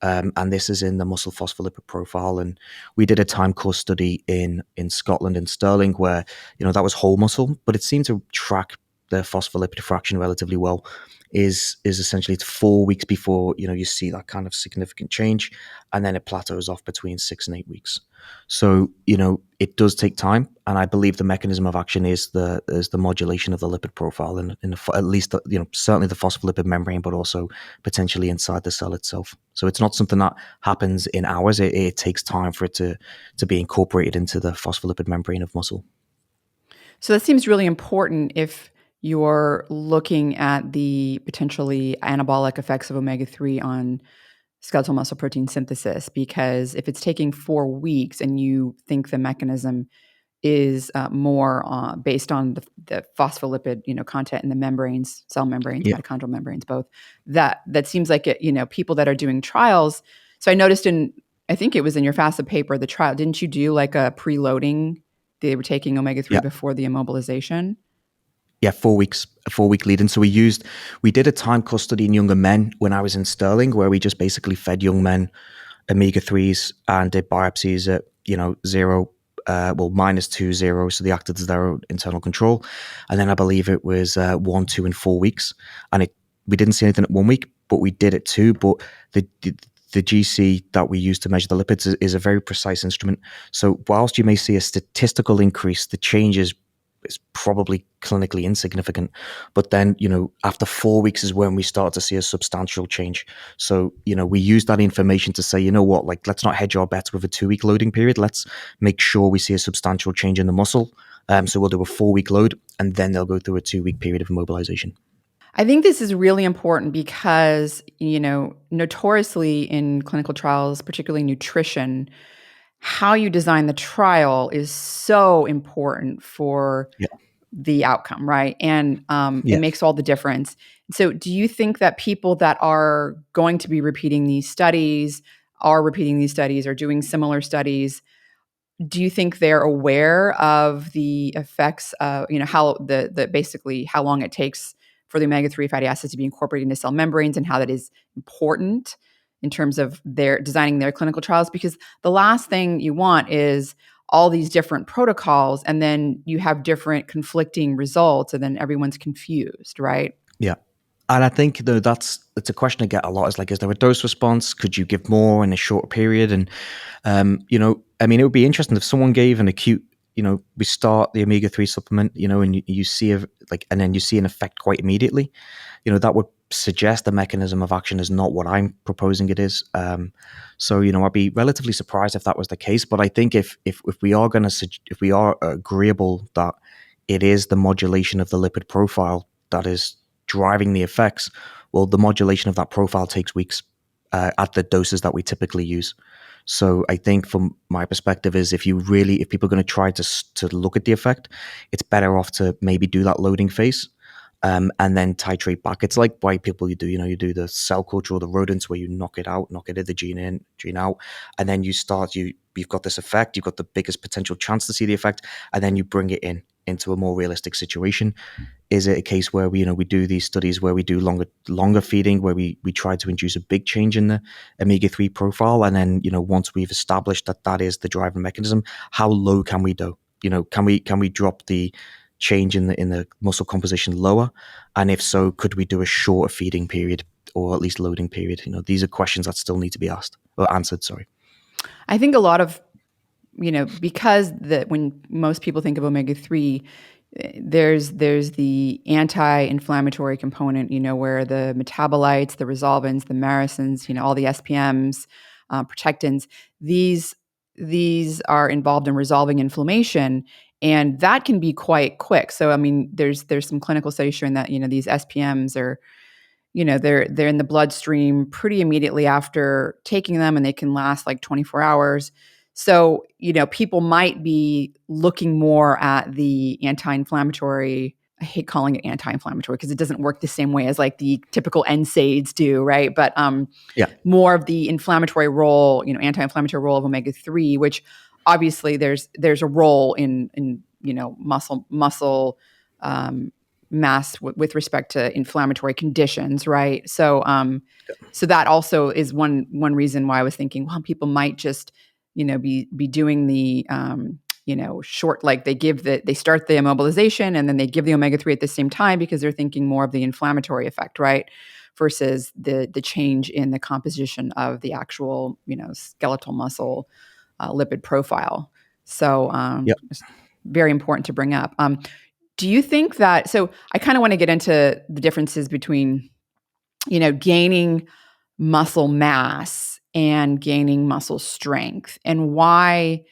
And this is in the muscle phospholipid profile. And we did a time course study in Scotland, in Stirling, where, that was whole muscle, but it seemed to track the phospholipid fraction relatively well. is essentially it's 4 weeks before you see that kind of significant change, and then it plateaus off between 6 and 8 weeks. So it does take time, and I believe the mechanism of action is the modulation of the lipid profile, and at least certainly the phospholipid membrane, but also potentially inside the cell itself. So it's not something that happens in hours. It takes time for it to be incorporated into the phospholipid membrane of muscle. So that seems really important if you're looking at the potentially anabolic effects of omega-3 on skeletal muscle protein synthesis, because if it's taking 4 weeks and you think the mechanism is more based on the phospholipid content in the membranes, cell membranes, Yeah. mitochondrial membranes, both, that seems like it, people that are doing trials. So I noticed I think it was in your FASTA paper, the trial, didn't you do like a preloading? They were taking omega-3 Yeah. before the immobilization. Yeah, 4 weeks, a 4 week lead in. So we did a time course study in younger men when I was in Sterling, where we just basically fed young men omega-3s and did biopsies at, zero, -2, 0. So they acted as their own internal control. And then I believe it was 1, 2, and 4 weeks. And we didn't see anything at 1 week, but we did it too. But the GC that we use to measure the lipids is a very precise instrument. So whilst you may see a statistical increase, the change is probably clinically insignificant. But then, after 4 weeks is when we start to see a substantial change. So, we use that information to say, what, let's not hedge our bets with a 2-week loading period. Let's make sure we see a substantial change in the muscle. So we'll do a 4-week load, and then they'll go through a 2-week period of immobilization. I think this is really important because, notoriously in clinical trials, particularly nutrition, how you design the trial is so important for Yeah. the outcome, right? And it Yeah. makes all the difference. So do you think that people that are going to be repeating these studies, or doing similar studies, do you think they're aware of the effects of, how basically how long it takes for the omega-3 fatty acids to be incorporated into cell membranes, and how that is important in terms of their designing their clinical trials? Because the last thing you want is all these different protocols, and then you have different conflicting results, and then everyone's confused, right? Yeah. And I think though it's a question I get a lot, is is there a dose response? Could you give more in a shorter period? And it would be interesting if someone gave an acute, we start the omega-3 supplement, and you see and then you see an effect quite immediately. That would suggest the mechanism of action is not what I'm proposing it is. So I'd be relatively surprised if that was the case. But I think if we are if we are agreeable that it is the modulation of the lipid profile that is driving the effects, well, the modulation of that profile takes weeks at the doses that we typically use. So I think from my perspective is if people are going to try to look at the effect, it's better off to maybe do that loading phase and then titrate back. It's like why people you do the cell culture or the rodents where you knock it in, the gene in, gene out, and then you've got this effect, you've got the biggest potential chance to see the effect, and then you bring it into a more realistic situation. Is it a case where we do these studies where we do longer feeding, where we try to induce a big change in the omega-3 profile, and then once we've established that is the driving mechanism, how low can we go? Can we drop the change in the muscle composition lower? And if so, could we do a shorter feeding period or at least loading period? These are questions that still need to be asked or answered. Sorry. I think a lot of, because when most people think of omega-3, there's the anti-inflammatory component, where the metabolites, the resolvins, the maricins, all the SPMs, protectins, these are involved in resolving inflammation, and that can be quite quick. So, there's some clinical studies showing that these SPMs are, they're in the bloodstream pretty immediately after taking them, and they can last like 24 hours. So, people might be looking more at the anti-inflammatory. I hate calling it anti-inflammatory because it doesn't work the same way as like the typical NSAIDs do, right? But Yeah. more of the inflammatory role, anti-inflammatory role of omega-3, which obviously there's a role in muscle mass with respect to inflammatory conditions, right? So so that also is one reason why I was thinking, well, people might just be doing the short, like they start the immobilization and then they give the omega-3 at the same time because they're thinking more of the inflammatory effect, right? Versus the change in the composition of the actual, skeletal muscle lipid profile. So Yeah. it's very important to bring up. Do you think that, so I kind of want to get into the differences between, gaining muscle mass and gaining muscle strength, and why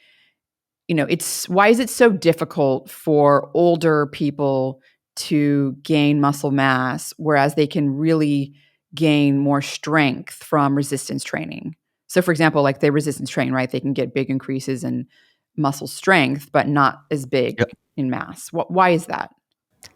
why is it so difficult for older people to gain muscle mass, whereas they can really gain more strength from resistance training? So, for example, like they resistance train, right? They can get big increases in muscle strength, but not as big Yeah. in mass. Why is that?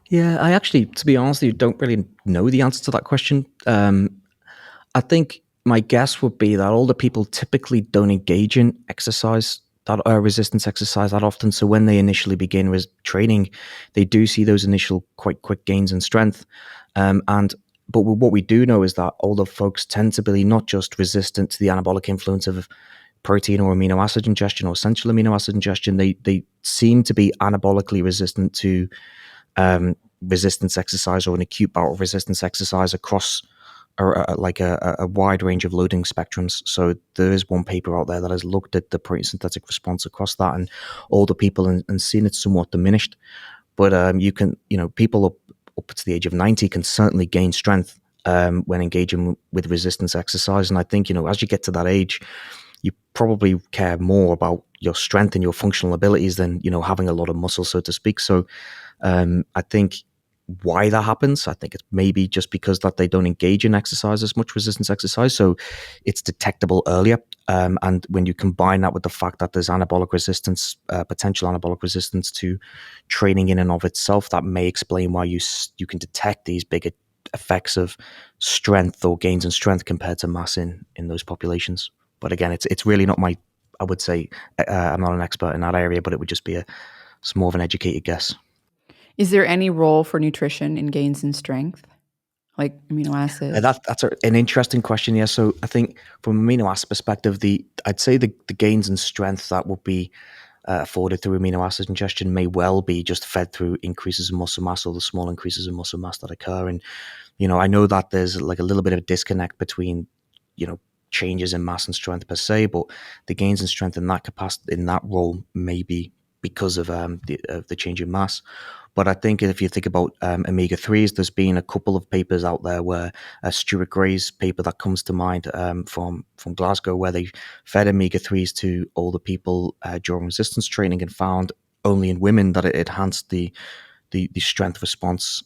Yeah, I actually, to be honest, you don't really know the answer to that question. I think my guess would be that older people typically don't engage in exercise, that resistance exercise that often. So when they initially begin with training, they do see those initial quite quick gains in strength. But what we do know is that older folks tend to be not just resistant to the anabolic influence of protein or amino acid ingestion or essential amino acid ingestion, they seem to be anabolically resistant to resistance exercise or an acute bout of resistance exercise across a wide range of loading spectrums. So there is one paper out there that has looked at the protein synthetic response across that and older people and seen it somewhat diminished. But people up to the age of 90 can certainly gain strength when engaging with resistance exercise. And I think, as you get to that age, you probably care more about your strength and your functional abilities than, having a lot of muscle, so to speak. So I think why that happens, I think it's maybe just because that they don't engage in exercise as much, resistance exercise, so it's detectable earlier. And when you combine that with the fact that there's anabolic resistance, potential anabolic resistance to training in and of itself, that may explain why you can detect these bigger effects of strength or gains in strength compared to mass in those populations. But again, it's really not my, I would say, I'm not an expert in that area, but it would just be it's more of an educated guess. Is there any role for nutrition in gains in strength, like amino acids? That's an interesting question. Yeah, so I think from an amino acid perspective, I'd say the gains in strength that would be afforded through amino acid ingestion may well be just fed through increases in muscle mass or the small increases in muscle mass that occur. And I know that there's like a little bit of a disconnect between changes in mass and strength per se, but the gains in strength in that capacity, in that role, may be because of the change in mass. But I think if you think about omega-3s, there's been a couple of papers out there where Stuart Gray's paper that comes to mind from Glasgow, where they fed omega-3s to older people during resistance training and found only in women that it enhanced the strength response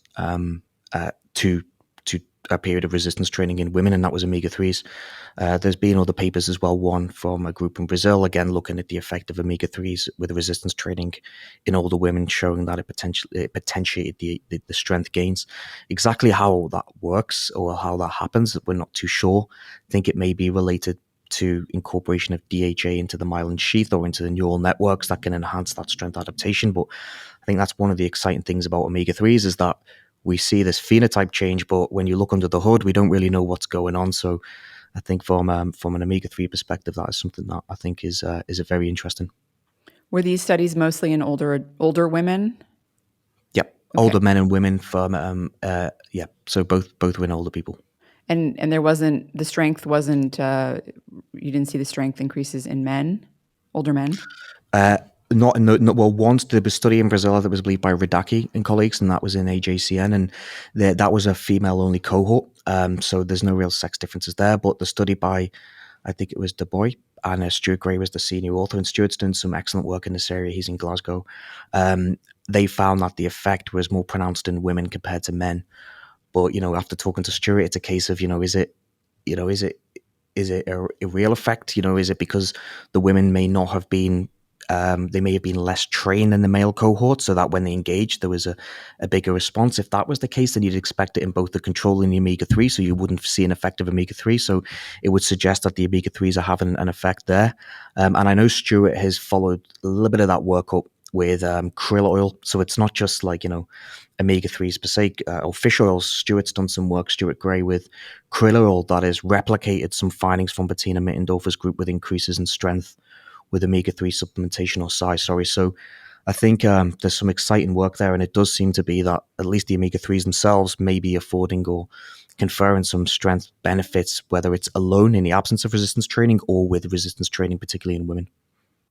to a period of resistance training in women, and that was omega-3s. There's been other papers as well, one from a group in Brazil, again looking at the effect of omega-3s with resistance training in older women, showing that it potentiated the strength gains. Exactly how that works or how that happens, we're not too sure. I think it may be related to incorporation of DHA into the myelin sheath or into the neural networks that can enhance that strength adaptation. But I think that's one of the exciting things about omega-3s is that we see this phenotype change, but when you look under the hood, we don't really know what's going on. So I think from an omega-3 perspective, that is something that I think is a very interesting. Were these studies mostly in older women? Yep, Okay. older men and women from yeah, so both were in older people. And there wasn't, the strength wasn't, you didn't see the strength increases in men, older men? Not in the, well, once there was a study in Brazil that was believed by Radaki and colleagues, and that was in AJCN, and that was a female-only cohort. So there's no real sex differences there. But the study by, I think it was Du Bois, and Stuart Gray was the senior author, and Stuart's done some excellent work in this area. He's in Glasgow. They found that the effect was more pronounced in women compared to men. But after talking to Stuart, it's a case of is it a real effect? Is it because the women may not have been they may have been less trained in the male cohort, so that when they engaged, there was a bigger response. If that was the case, then you'd expect it in both the control and the omega-3, so you wouldn't see an effect of omega-3. So it would suggest that the omega-3s are having an effect there. And I know Stuart has followed a little bit of that work up with krill oil. So it's not just like, omega-3s per se, or fish oils. Stuart's done some work, Stuart Gray, with krill oil that has replicated some findings from Bettina Mittendorfer's group with increases in strength with omega-3 supplementation or size. Sorry. So I think there's some exciting work there, and it does seem to be that at least the omega-3s themselves may be affording or conferring some strength benefits, whether it's alone in the absence of resistance training or with resistance training, particularly in women.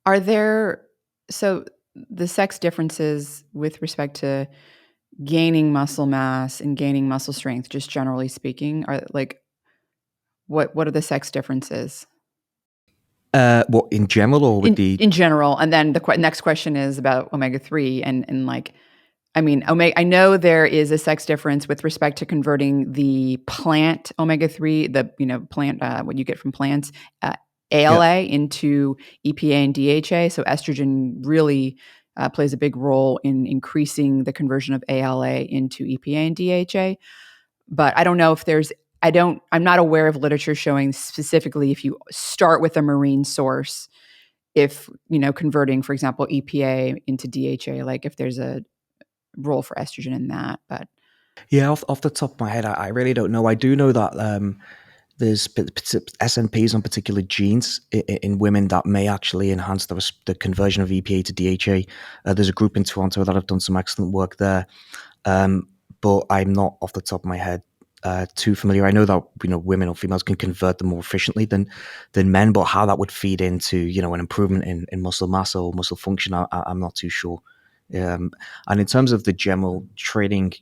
Are there, so the sex differences with respect to gaining muscle mass and gaining muscle strength, just generally speaking, are like, what are the sex differences? What in general or with the In general, and then the next question is about omega-3 and like, I mean, I know there is a sex difference with respect to converting the plant omega-3, the plant what you get from plants, yeah ALA into EPA and DHA. So estrogen really plays a big role in increasing the conversion of ALA into EPA and DHA. But I don't know if there's I'm not aware of literature showing specifically if you start with a marine source, if converting, for example, EPA into DHA, like if there's a role for estrogen in that. But yeah off the top of my head, I really don't know. I do know that there's SNPs on particular genes in women that may actually enhance the conversion of EPA to DHA. There's a group in Toronto that have done some excellent work there, but I'm not off the top of my head too familiar. I know that women or females can convert them more efficiently than men, but how that would feed into an improvement in muscle mass or muscle function, I'm not too sure. And in terms of the general training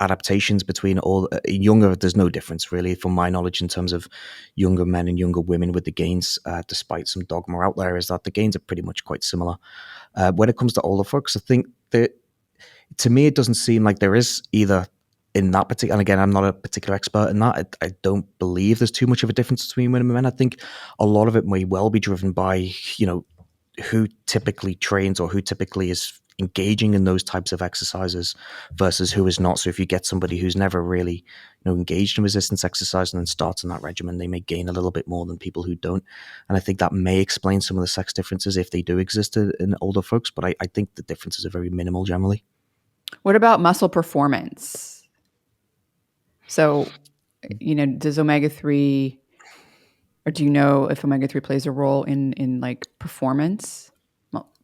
adaptations between all younger, there's no difference really, from my knowledge, in terms of younger men and younger women with the gains. Despite some dogma out there, is that the gains are pretty much quite similar. When it comes to older folks, I think that to me it doesn't seem like there is either in that particular. And again, I'm not a particular expert in that. I don't believe there's too much of a difference between women and men. I think a lot of it may well be driven by who typically trains or who typically is engaging in those types of exercises versus who is not. So if you get somebody who's never really engaged in resistance exercise and then starts in that regimen, they may gain a little bit more than people who don't. And I think that may explain some of the sex differences if they do exist in older folks, but I think the differences are very minimal generally. what about muscle performance? So, does omega-3, or do you know if omega-3 plays a role in like performance?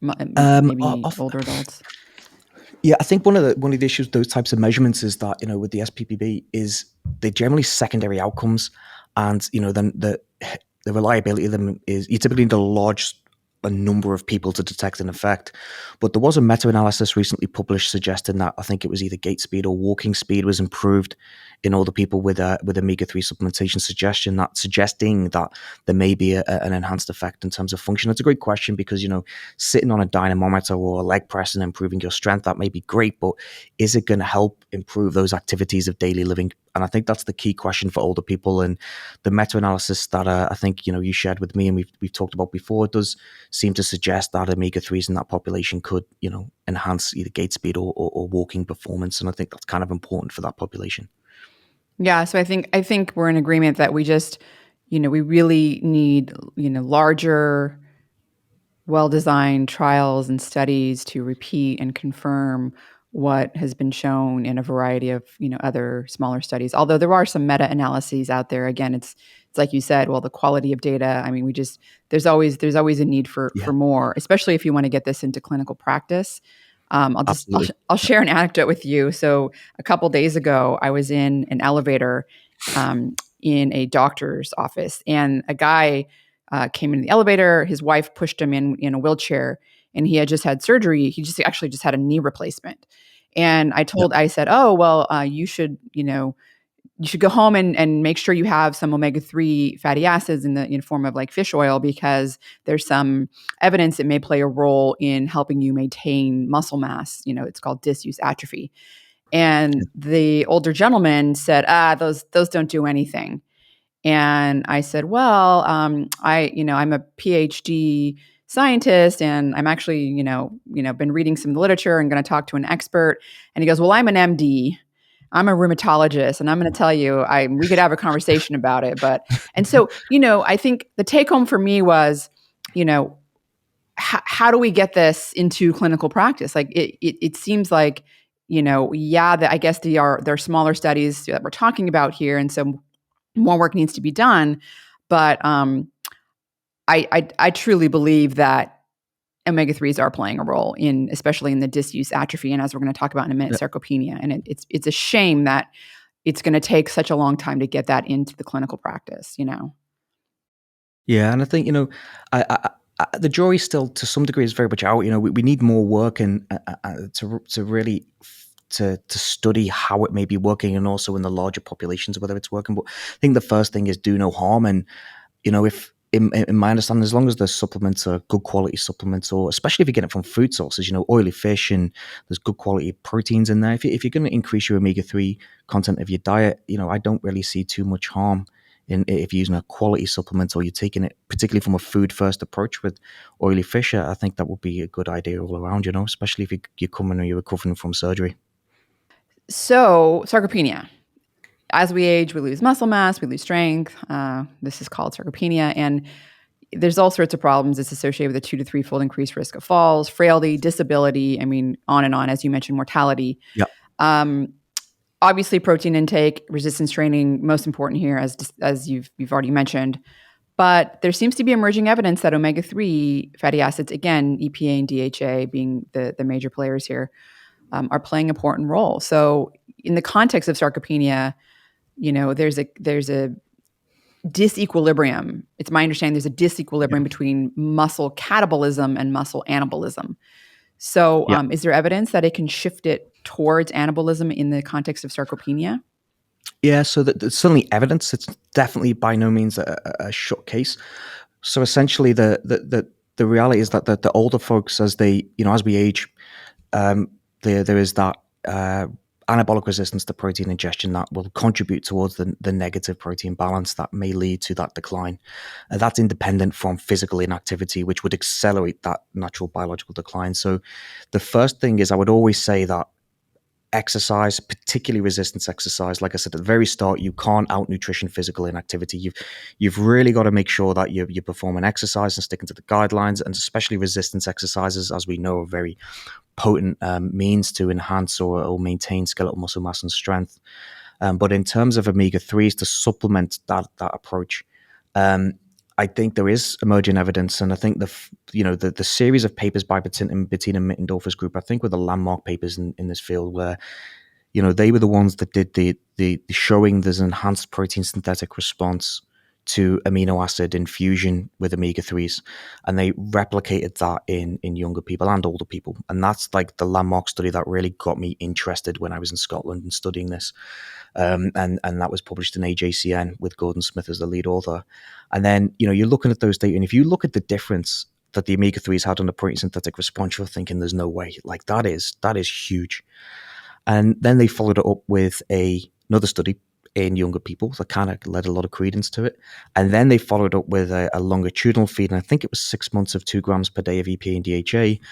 Maybe Off older adults. Yeah, I think one of the issues with those types of measurements is that with the SPPB is they're generally secondary outcomes, and then the reliability of them is you typically need a number of people to detect an effect. But there was a meta-analysis recently published suggesting that I think it was either gait speed or walking speed was improved in older people with omega-3 supplementation, suggesting that there may be an enhanced effect in terms of function. It's a great question because sitting on a dynamometer or a leg press and improving your strength, that may be great, but is it going to help improve those activities of daily living? And I think that's the key question for older people. And the meta-analysis that I think you shared with me and we've talked about before, it does seem to suggest that omega-3s in that population could enhance either gait speed or walking performance. And I think that's kind of important for that population. Yeah, so I think we're in agreement that we just, we really need, larger, well-designed trials and studies to repeat and confirm what has been shown in a variety of, other smaller studies. Although there are some meta-analyses out there. Again, it's like you said, well, the quality of data, I mean, there's always a need for Yeah, more, especially if you want to get this into clinical practice. absolutely. I'll share an anecdote with you. So a couple days ago, I was in an elevator in a doctor's office, and a guy came in the elevator. His wife pushed him in a wheelchair, and he had just had surgery. He just had a knee replacement. And Yep. I said, oh, well, you should go home and make sure you have some omega-3 fatty acids in form of like fish oil, because there's some evidence it may play a role in helping you maintain muscle mass. It's called disuse atrophy. And the older gentleman said, those don't do anything. And I said, well, I'm a PhD scientist, and I'm actually, been reading some literature and going to talk to an expert. And he goes, well, I'm an MD. I'm a rheumatologist, and I'm going to tell you, we could have a conversation about it. And so, I think the take home for me was, how do we get this into clinical practice? Like it seems like, I guess there are smaller studies that we're talking about here. And so more work needs to be done. But I truly believe that omega-3s are playing a role in, especially in the disuse atrophy, and as we're going to talk about in a minute, sarcopenia. And it's a shame that it's going to take such a long time to get that into the clinical practice, Yeah, and I think the jury still, to some degree, is very much out. We need more work and to really to study how it may be working, and also in the larger populations whether it's working. But I think the first thing is do no harm, and if in my understanding, as long as the supplements are good quality supplements, or especially if you get it from food sources, oily fish, and there's good quality proteins in there. If you're going to increase your omega-3 content of your diet, I don't really see too much harm in if you're using a quality supplement, or you're taking it particularly from a food first approach with oily fish. I think that would be a good idea all around, especially if you're coming or you're recovering from surgery. So sarcopenia. As we age, we lose muscle mass, we lose strength. This is called sarcopenia. And there's all sorts of problems. It's associated with a 2 to 3-fold increased risk of falls, frailty, disability. I mean, on and on, as you mentioned, mortality. Yeah. Obviously, protein intake, resistance training, most important here, as you've already mentioned. But there seems to be emerging evidence that omega-3 fatty acids, again, EPA and DHA being the major players here, are playing an important role. So in the context of sarcopenia, there's a disequilibrium. It's my understanding there's a disequilibrium between muscle catabolism and muscle anabolism. So is there evidence that it can shift it towards anabolism in the context of sarcopenia? Yeah, so there's certainly evidence. It's definitely by no means a shut case. So essentially, the reality is that the older folks, as we age, there is that anabolic resistance to protein ingestion that will contribute towards the negative protein balance that may lead to that decline. That's independent from physical inactivity, which would accelerate that natural biological decline. So the first thing is, I would always say that exercise, particularly resistance exercise, like I said at the very start, you can't out nutrition physical inactivity. You've really got to make sure that you're performing exercise and sticking to the guidelines, and especially resistance exercises, as we know, are very potent means to enhance or maintain skeletal muscle mass and strength. But in terms of omega-3s, to supplement that approach, I think there is emerging evidence, and I think the series of papers by Bettina and Mittendorfer's group, I think, were the landmark papers in this field, where they were the ones that did the showing there's an enhanced protein synthetic response to amino acid infusion with omega-3s, and they replicated that in younger people and older people, and that's like the landmark study that really got me interested when I was in Scotland and studying this. And that was published in AJCN with Gordon Smith as the lead author. And then, you're looking at those data, and if you look at the difference that the omega-3s had on the protein synthetic response, you're thinking there's no way. Like, that is huge. And then they followed it up with another study in younger people that kind of led a lot of credence to it. And then they followed up with a longitudinal feed, and I think it was 6 months of 2 grams per day of EPA and DHA.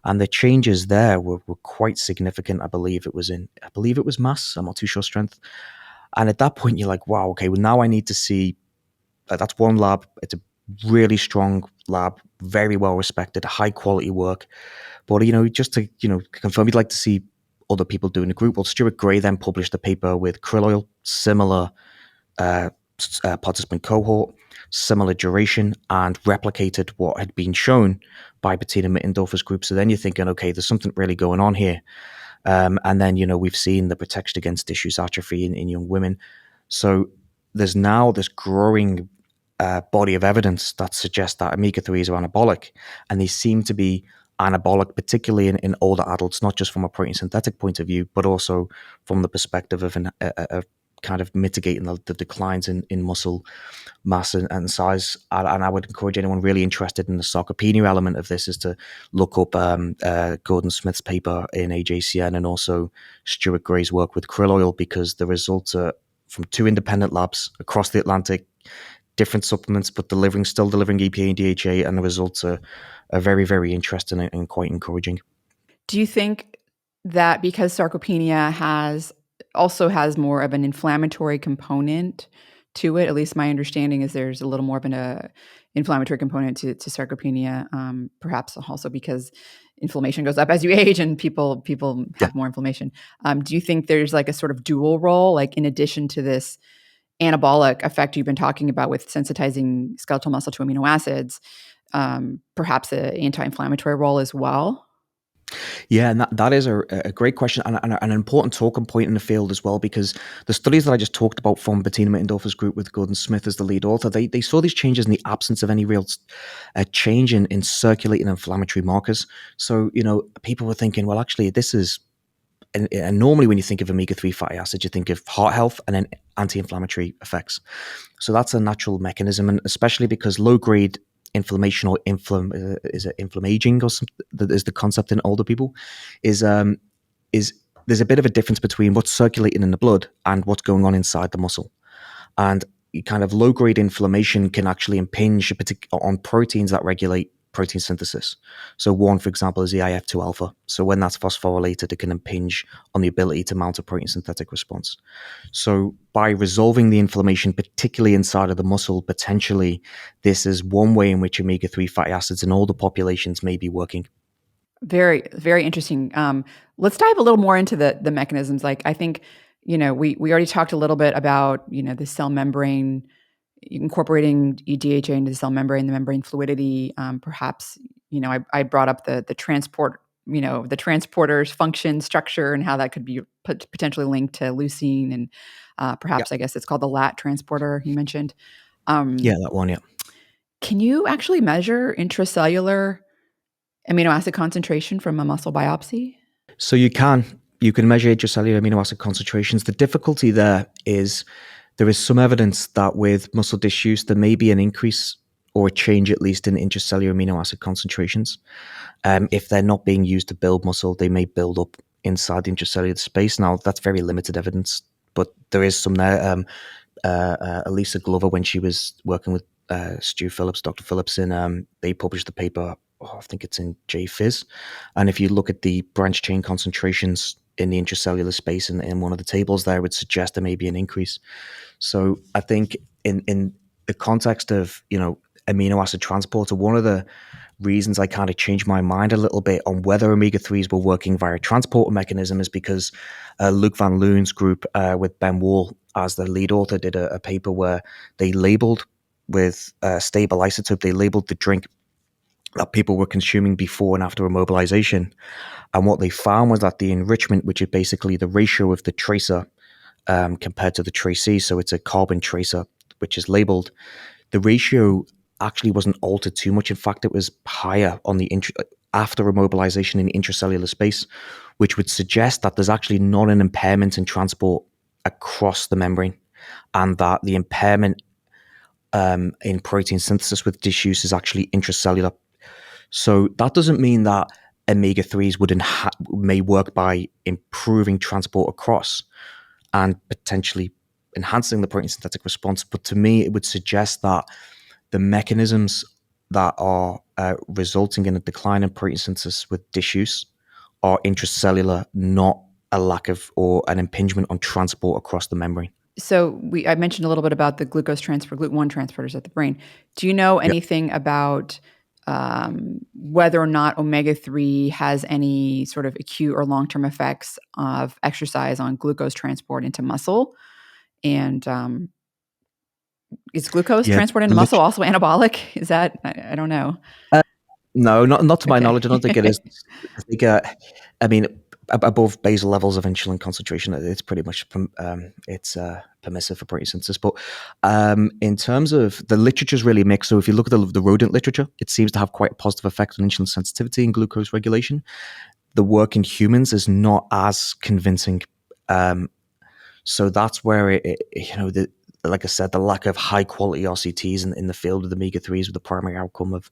And the changes there were quite significant. I believe it was mass. I'm not too sure strength. And at that point, you're like, wow, okay, well, now I need to see. That's one lab. It's a really strong lab, very well respected, high quality work. But, just to, confirm, you'd like to see other people doing the group. Well, Stuart Gray then published a paper with krill oil, similar participant cohort, similar duration, and replicated what had been shown by Bettina Mittendorfer's group. So then you're thinking, okay, there's something really going on here. And then, we've seen the protection against disuse atrophy in young women. So there's now this growing body of evidence that suggests that omega-3s are anabolic, and they seem to be anabolic, particularly in older adults, not just from a protein synthetic point of view, but also from the perspective of a kind of mitigating the declines in muscle mass and size. And I would encourage anyone really interested in the sarcopenia element of this is to look up Gordon Smith's paper in AJCN, and also Stuart Gray's work with krill oil, because the results are from 2 independent labs across the Atlantic, different supplements, but still delivering EPA and DHA, and the results are very, very interesting and quite encouraging. Do you think that because sarcopenia also has more of an inflammatory component to it? At least my understanding is there's a little more of an inflammatory component to sarcopenia, perhaps also because inflammation goes up as you age and people have more inflammation. Do you think there's like a sort of dual role, like in addition to this anabolic effect you've been talking about with sensitizing skeletal muscle to amino acids, perhaps an anti-inflammatory role as well? Yeah, and that is a great question and an important talking point in the field as well, because the studies that I just talked about from Bettina Mittendorfer's group with Gordon Smith as the lead author, they saw these changes in the absence of any real change in circulating inflammatory markers. So, people were thinking, well, actually, this is and normally when you think of omega-3 fatty acids, you think of heart health and then anti-inflammatory effects. So that's a natural mechanism, and especially because low-grade inflammation or is it inflammaging or something that is the concept in older people is there's a bit of a difference between what's circulating in the blood and what's going on inside the muscle. And kind of low-grade inflammation can actually impinge on proteins that regulate protein synthesis. So one, for example, is the IF2 alpha. So when that's phosphorylated, it can impinge on the ability to mount a protein synthetic response. So by resolving the inflammation, particularly inside of the muscle, potentially this is one way in which omega-3 fatty acids in older populations may be working. Very, very interesting. Let's dive a little more into the mechanisms. Like, I think, we already talked a little bit about, the cell membrane, incorporating DHA into the cell membrane, the membrane fluidity. Perhaps, I brought up the transport, the transporter's function, structure, and how that could be potentially linked to leucine, and Yeah, perhaps, I guess it's called the LAT transporter you mentioned. yeah, that one, yeah. Can you actually measure intracellular amino acid concentration from a muscle biopsy? So you can measure intracellular amino acid concentrations. The difficulty there is some evidence that with muscle disuse there may be an increase or a change at least in intracellular amino acid concentrations. If they're not being used to build muscle, they may build up inside the intracellular space. Now that's very limited evidence, but there is some there. Elisa Glover, when she was working with Dr. Phillips, they published the paper. I think it's in JPhys, and if you look at the branch chain concentrations in the intracellular space in one of the tables there, it would suggest there may be an increase. So I think in the context of amino acid transporter, one of the reasons I kind of changed my mind a little bit on whether omega-3s were working via a transporter mechanism is because Luc Van Loon's group with Ben Wall as the lead author did a paper where they labeled with stable isotope, they labeled the drink that people were consuming before and after immobilization. And what they found was that the enrichment, which is basically the ratio of the tracer compared to the tracee, so it's a carbon tracer, which is labeled, the ratio actually wasn't altered too much. In fact, it was higher on the after immobilization in the intracellular space, which would suggest that there's actually not an impairment in transport across the membrane, and that the impairment in protein synthesis with disuse is actually intracellular. So that doesn't mean that omega-3s may work by improving transport across and potentially enhancing the protein synthetic response. But to me, it would suggest that the mechanisms that are resulting in a decline in protein synthesis with disuse are intracellular, not a lack of or an impingement on transport across the membrane. So I mentioned a little bit about the GLUT1 transporters at the brain. Do you know Yep. anything about whether or not omega-3 has any sort of acute or long-term effects of exercise on glucose transport into muscle? And is glucose Yeah. transport into muscle also anabolic? Is that, I don't know. Uh, no, not to my Okay. knowledge. I don't think it is. I think, I mean, above basal levels of insulin concentration, it's pretty much it's permissive for protein synthesis. But in terms of the literature is really mixed. So if you look at the rodent literature, it seems to have quite a positive effect on insulin sensitivity and glucose regulation. The work in humans is not as convincing. So that's where like I said, the lack of high quality RCTs in the field of the omega-3s with the primary outcome of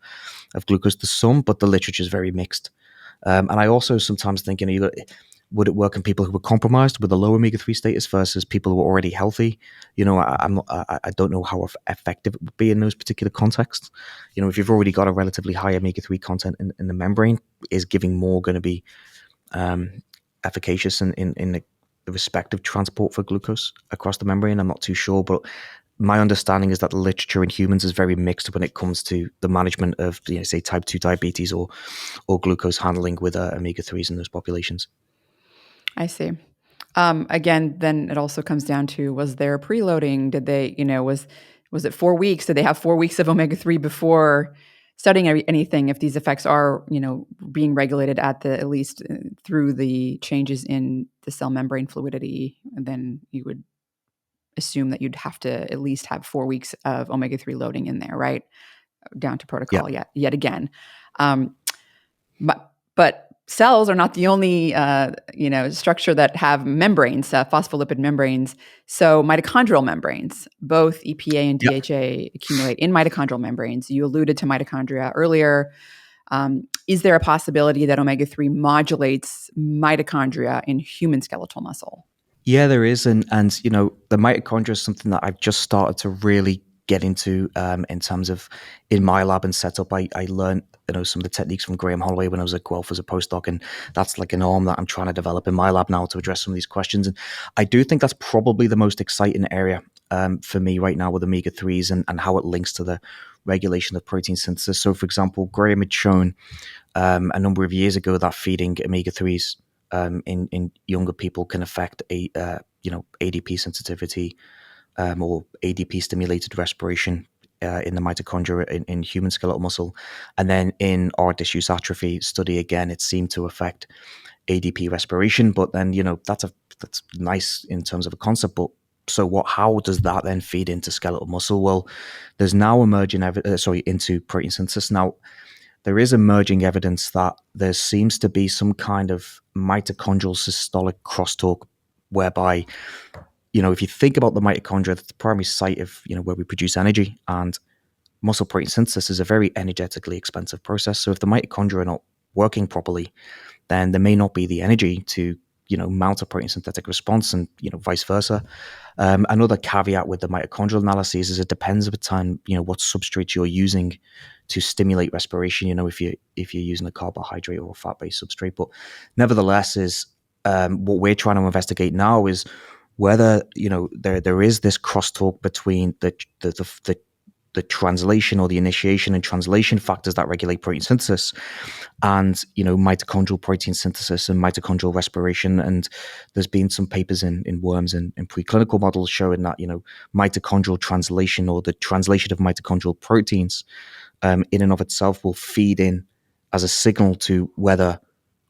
glucose to some, but the literature is very mixed. And I also sometimes think, would it work in people who were compromised with a low omega-3 status versus people who were already healthy? I don't know how effective it would be in those particular contexts. If you've already got a relatively high omega-3 content in the membrane, is giving more going to be efficacious in the respective transport for glucose across the membrane? I'm not too sure, but my understanding is that the literature in humans is very mixed when it comes to the management of, say, type 2 diabetes or glucose handling with omega-3s in those populations. I see. Again, then it also comes down to, was there preloading? Did they, was it 4 weeks? Did they have 4 weeks of omega-3 before studying anything, if these effects are, being regulated at least through the changes in the cell membrane fluidity, then you would assume that you'd have to at least have 4 weeks of omega-3 loading in there, right? Down to Yeah. protocol yet again. But cells are not the only structure that have membranes, phospholipid membranes. So mitochondrial membranes, both EPA and Yeah. DHA accumulate in mitochondrial membranes. You alluded to mitochondria earlier. Is there a possibility that omega-3 modulates mitochondria in human skeletal muscle? Yeah, there is, and the mitochondria is something that I've just started to really get into in terms of in my lab and setup. I learned some of the techniques from Graham Holloway when I was at Guelph as a postdoc, and that's like an arm that I'm trying to develop in my lab now to address some of these questions. And I do think that's probably the most exciting area for me right now with omega-3s and how it links to the regulation of protein synthesis. So, for example, Graham had shown a number of years ago that feeding omega-3s in younger people can affect ADP sensitivity or ADP stimulated respiration in the mitochondria in human skeletal muscle. And then in our disuse atrophy study, again, it seemed to affect ADP respiration. But then, that's nice in terms of a concept. But so what? How does that then feed into skeletal muscle? Well, there's now emerging into protein synthesis. Now, there is emerging evidence that there seems to be some kind of mitochondrial systolic crosstalk whereby, if you think about the mitochondria, that's the primary site of, where we produce energy, and muscle protein synthesis is a very energetically expensive process. So if the mitochondria are not working properly, then there may not be the energy to, mount a protein synthetic response, and, vice versa. Another caveat with the mitochondrial analyses is it depends over time, what substrate you're using to stimulate respiration. If you're using a carbohydrate or a fat-based substrate, but nevertheless, is what we're trying to investigate now is whether there is this crosstalk between the translation or the initiation and translation factors that regulate protein synthesis and mitochondrial protein synthesis and mitochondrial respiration. And there's been some papers in worms and in preclinical models showing that mitochondrial translation or the translation of mitochondrial proteins in and of itself will feed in as a signal to whether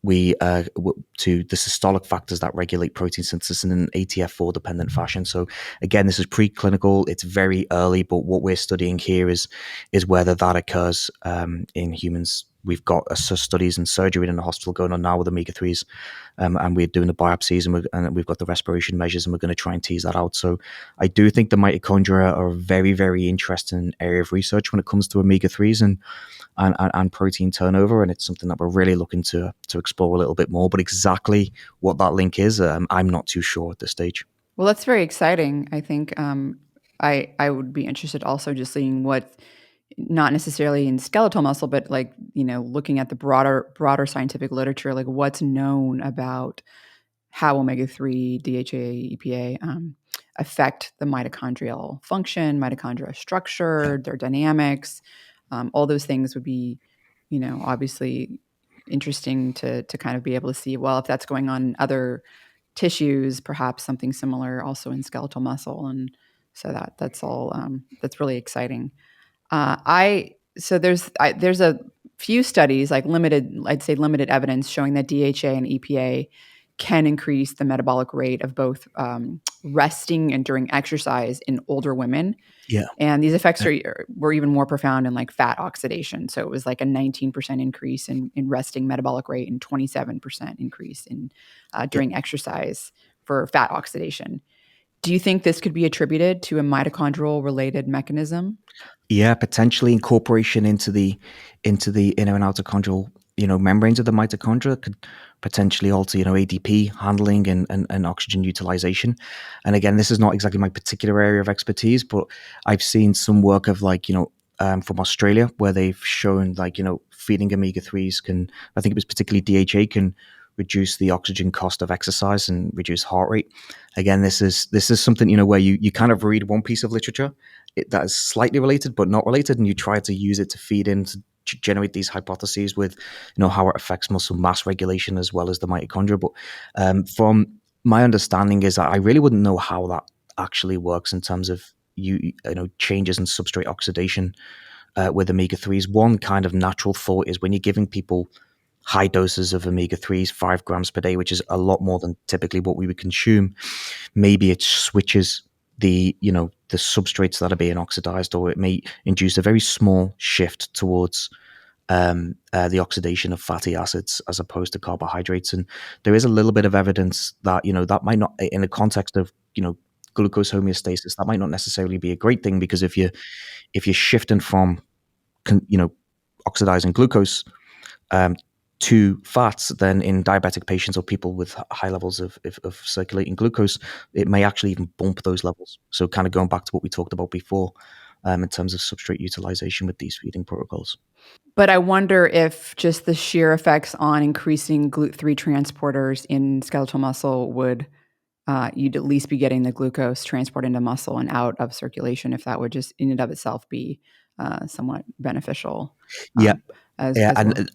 to the systolic factors that regulate protein synthesis in an ATF4 dependent fashion. So again, this is preclinical; it's very early, but what we're studying here is whether that occurs in humans. We've got studies and surgery in the hospital going on now with omega-3s, and we're doing the biopsies, and we've got the respiration measures, and we're going to try and tease that out. So I do think the mitochondria are a very, very interesting area of research when it comes to omega-3s and protein turnover, and it's something that we're really looking to explore a little bit more. But exactly what that link is, I'm not too sure at this stage. Well, that's very exciting. I think I would be interested also just seeing what, not necessarily in skeletal muscle, but like looking at the broader scientific literature, like what's known about how omega-3, DHA, EPA affect the mitochondrial function, mitochondria structure, their dynamics. All those things would be, obviously interesting to kind of be able to see, well, if that's going on in other tissues, perhaps something similar also in skeletal muscle. And so that's all, that's really exciting. There's a few studies, like limited evidence showing that DHA and EPA can increase the metabolic rate of both resting and during exercise in older women. Yeah. And these effects were even more profound in like fat oxidation. So it was like a 19% increase in resting metabolic rate and 27% increase in during exercise for fat oxidation. Do you think this could be attributed to a mitochondrial related mechanism? Yeah, potentially incorporation into the inner and outer chondral, membranes of the mitochondria could potentially alter, ADP handling and oxygen utilization. And again, this is not exactly my particular area of expertise, but I've seen some work of from Australia where they've shown feeding omega-3s can, I think it was particularly DHA, can reduce the oxygen cost of exercise and reduce heart rate. Again, this is something, where you kind of read one piece of literature that is slightly related but not related, and you try to use it to feed in to generate these hypotheses with how it affects muscle mass regulation as well as the mitochondria. But from my understanding is that I really wouldn't know how that actually works in terms of changes in substrate oxidation with omega-3s. One kind of natural thought is when you're giving people high doses of omega-3s, 5 grams per day, which is a lot more than typically what we would consume, maybe it switches the substrates that are being oxidized, or it may induce a very small shift towards the oxidation of fatty acids as opposed to carbohydrates. And there is a little bit of evidence that that might not, in the context of glucose homeostasis, that might not necessarily be a great thing, because if you're shifting from oxidizing glucose to fats, then in diabetic patients or people with high levels of circulating glucose, it may actually even bump those levels. So kind of going back to what we talked about before, in terms of substrate utilization with these feeding protocols. But I wonder if just the sheer effects on increasing GLUT3 transporters in skeletal muscle would, you'd at least be getting the glucose transport into muscle and out of circulation, if that would just in and of itself be somewhat beneficial. Yeah, yeah, As well. and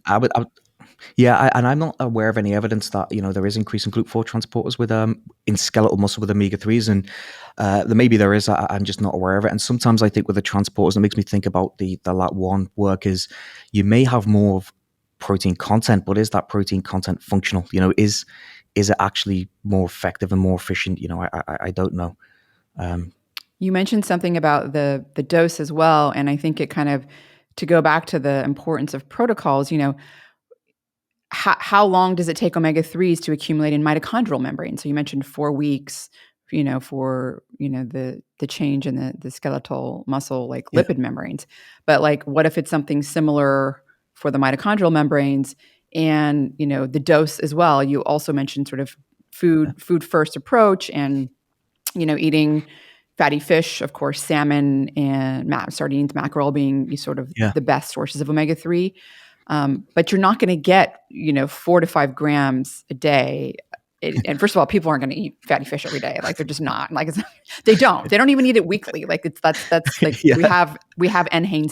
and I'm not aware of any evidence that there is increase in GLUT4 transporters with in skeletal muscle with omega-3s, and maybe there is. I'm just not aware of it. And sometimes I think with the transporters, it makes me think about the LAT1 work. Is you may have more of protein content, but is that protein content functional? Is it actually more effective and more efficient? I don't know. You mentioned something about the dose as well, and I think it kind of, to go back to the importance of protocols, how long does it take omega-3s to accumulate in mitochondrial membrane? So you mentioned 4 weeks, for the change in the skeletal muscle, like Yeah, lipid membranes. But like, what if it's something similar for the mitochondrial membranes, and the dose as well? You also mentioned sort of food first approach, and eating fatty fish, of course, salmon and sardines, mackerel being sort of yeah, the best sources of omega-3. But you're not going to get 4 to 5 grams a day. And first of all, people aren't going to eat fatty fish every day. Like, they're just not. Like, they don't even eat it weekly. Like, that's like, yeah, we have NHANES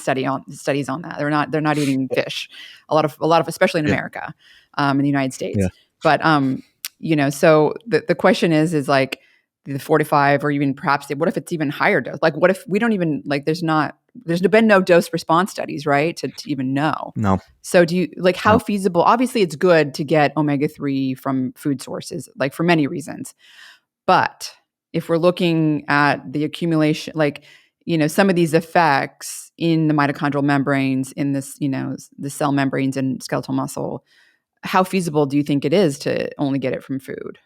studies on that. They're not eating fish. A lot of especially in yeah, America, in the United yeah, States. But so the question is like the 45, or even perhaps what if it's even higher dose? Like, what if we don't even, like, there's been no dose response studies, right, to even know. no, So do you, like, how no. feasible? Obviously, it's good to get omega-3 from food sources, like, for many reasons. But if we're looking at the accumulation, like, some of these effects in the mitochondrial membranes, in this, the cell membranes in skeletal muscle, how feasible do you think it is to only get it from food?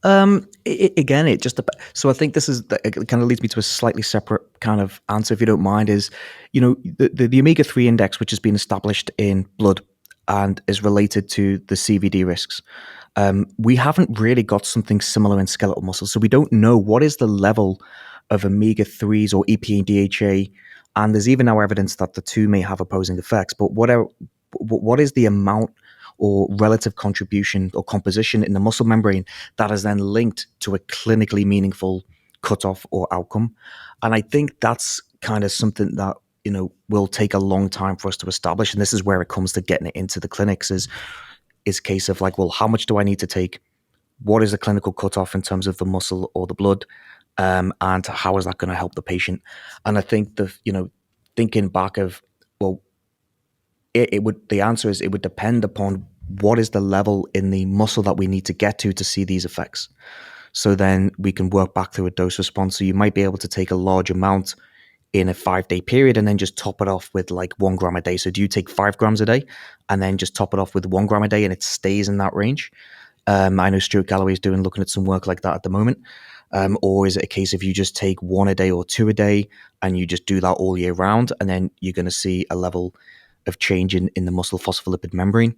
Again, it just so I think it kind of leads me to a slightly separate kind of answer, if you don't mind. Is the omega-3 index, which has been established in blood and is related to the CVD risks. We haven't really got something similar in skeletal muscle, so we don't know what is the level of omega-3s or EPA and DHA, and there's even now evidence that the two may have opposing effects. But what is the amount or relative contribution or composition in the muscle membrane that is then linked to a clinically meaningful cutoff or outcome? And I think that's kind of something that will take a long time for us to establish. And this is where it comes to getting it into the clinics, is a case of like, well, how much do I need to take? What is the clinical cutoff in terms of the muscle or the blood? And how is that going to help the patient? And I think thinking back of, well, the answer is it would depend upon what is the level in the muscle that we need to get to see these effects. So then we can work back through a dose response. So you might be able to take a large amount in a 5-day period and then just top it off with like 1 gram a day. So do you take 5 grams a day and then just top it off with 1 gram a day and it stays in that range? I know Stuart Galloway is looking at some work like that at the moment. Or is it a case of you just take 1 a day or 2 a day and you just do that all year round, and then you're going to see a level of change in the muscle phospholipid membrane?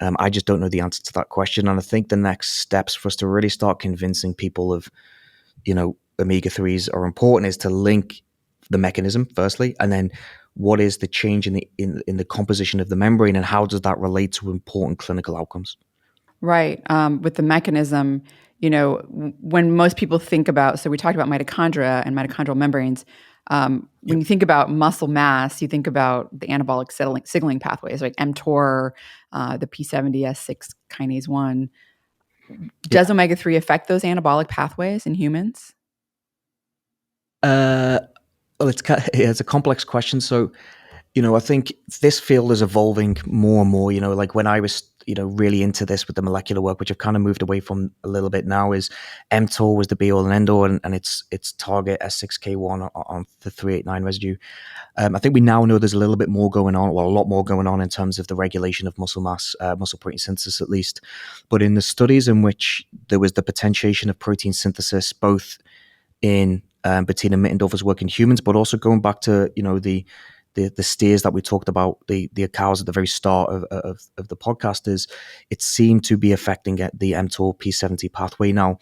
I just don't know the answer to that question. And I think the next steps for us to really start convincing people of, omega-3s are important is to link the mechanism firstly, and then what is the change in the composition of the membrane, and how does that relate to important clinical outcomes? Right. With the mechanism, when most people think about, so we talked about mitochondria and mitochondrial membranes. When Yep. you think about muscle mass, you think about the anabolic signaling pathways, like mTOR, the P70S6 kinase 1. Yeah. Does omega-3 affect those anabolic pathways in humans? Uh, well, it's a complex question. So I think this field is evolving more and more. Like when I was, really into this with the molecular work, which I've kind of moved away from a little bit now, is mTOR was the be all and end all, and its target S6K1 on the 389 residue. I think we now know there's a little bit more going on, well, a lot more going on in terms of the regulation of muscle mass, muscle protein synthesis at least. But in the studies in which there was the potentiation of protein synthesis, both in Bettina Mittendorfer's work in humans, but also going back to the steers that we talked about, the cows at the very start of the podcast, is it seemed to be affecting the mTOR P70 pathway. Now,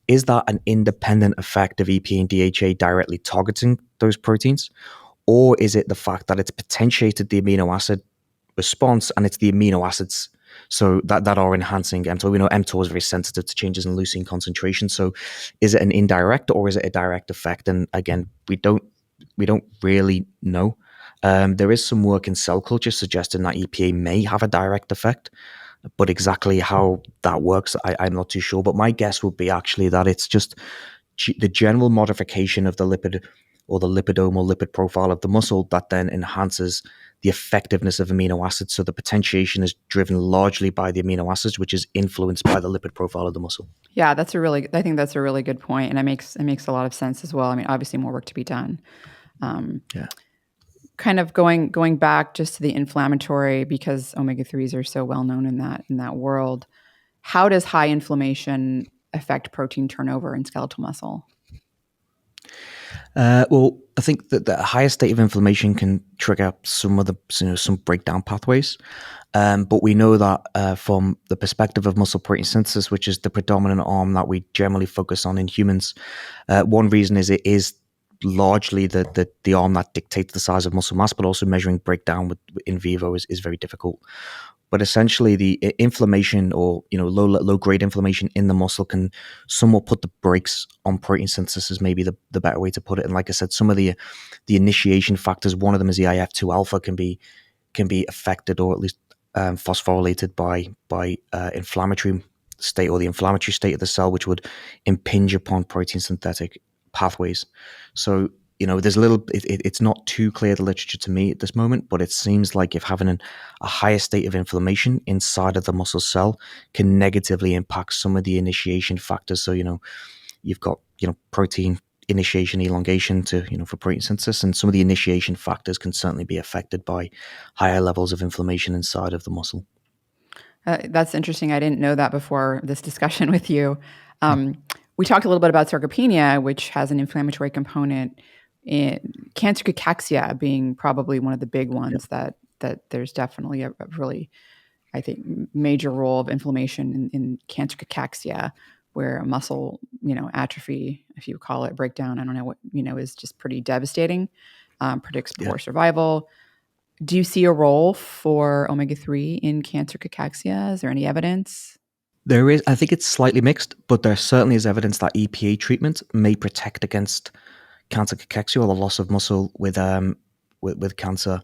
is that an independent effect of EPA and DHA directly targeting those proteins? Or is it the fact that it's potentiated the amino acid response and it's the amino acids that are enhancing mTOR? We know mTOR is very sensitive to changes in leucine concentration. So is it an indirect or is it a direct effect? And again, we don't really know. There is some work in cell culture suggesting that EPA may have a direct effect, but exactly how that works, I'm not too sure. But my guess would be actually that it's just the general modification of the lipid or the lipidome or lipid profile of the muscle that then enhances the effectiveness of amino acids. So the potentiation is driven largely by the amino acids, which is influenced by the lipid profile of the muscle. Yeah, I think that's a really good point, and it makes a lot of sense as well. I mean, obviously more work to be done. Yeah. Kind of going back just to the inflammatory, because omega-3s are so well known in that world. How does high inflammation affect protein turnover in skeletal muscle? Well, I think that the higher state of inflammation can trigger some of the some breakdown pathways, but we know that from the perspective of muscle protein synthesis, which is the predominant arm that we generally focus on in humans, one reason is it is largely the arm that dictates the size of muscle mass, but also measuring breakdown in vivo is very difficult. But essentially, the inflammation or low grade inflammation in the muscle can somewhat put the brakes on protein synthesis. Is maybe the better way to put it. And like I said, some of the initiation factors, one of them is the IF2 alpha, can be affected or at least phosphorylated by inflammatory state or the inflammatory state of the cell, which would impinge upon protein synthetic pathways. So there's it's not too clear, the literature to me at this moment, but it seems like if having a higher state of inflammation inside of the muscle cell can negatively impact some of the initiation factors. So you've got protein initiation elongation to for protein synthesis, and some of the initiation factors can certainly be affected by higher levels of inflammation inside of the muscle. That's interesting. I didn't know that before this discussion with you. We talked a little bit about sarcopenia, which has an inflammatory component. Cancer cachexia being probably one of the big ones that there's definitely a really, I think, major role of inflammation in cancer cachexia, where a muscle, atrophy, if you call it, breakdown, I don't know what, is just pretty devastating, predicts poor survival. Do you see a role for omega-3 in cancer cachexia? Is there any evidence? There is, I think it's slightly mixed, but there certainly is evidence that EPA treatment may protect against cancer cachexia or the loss of muscle with cancer.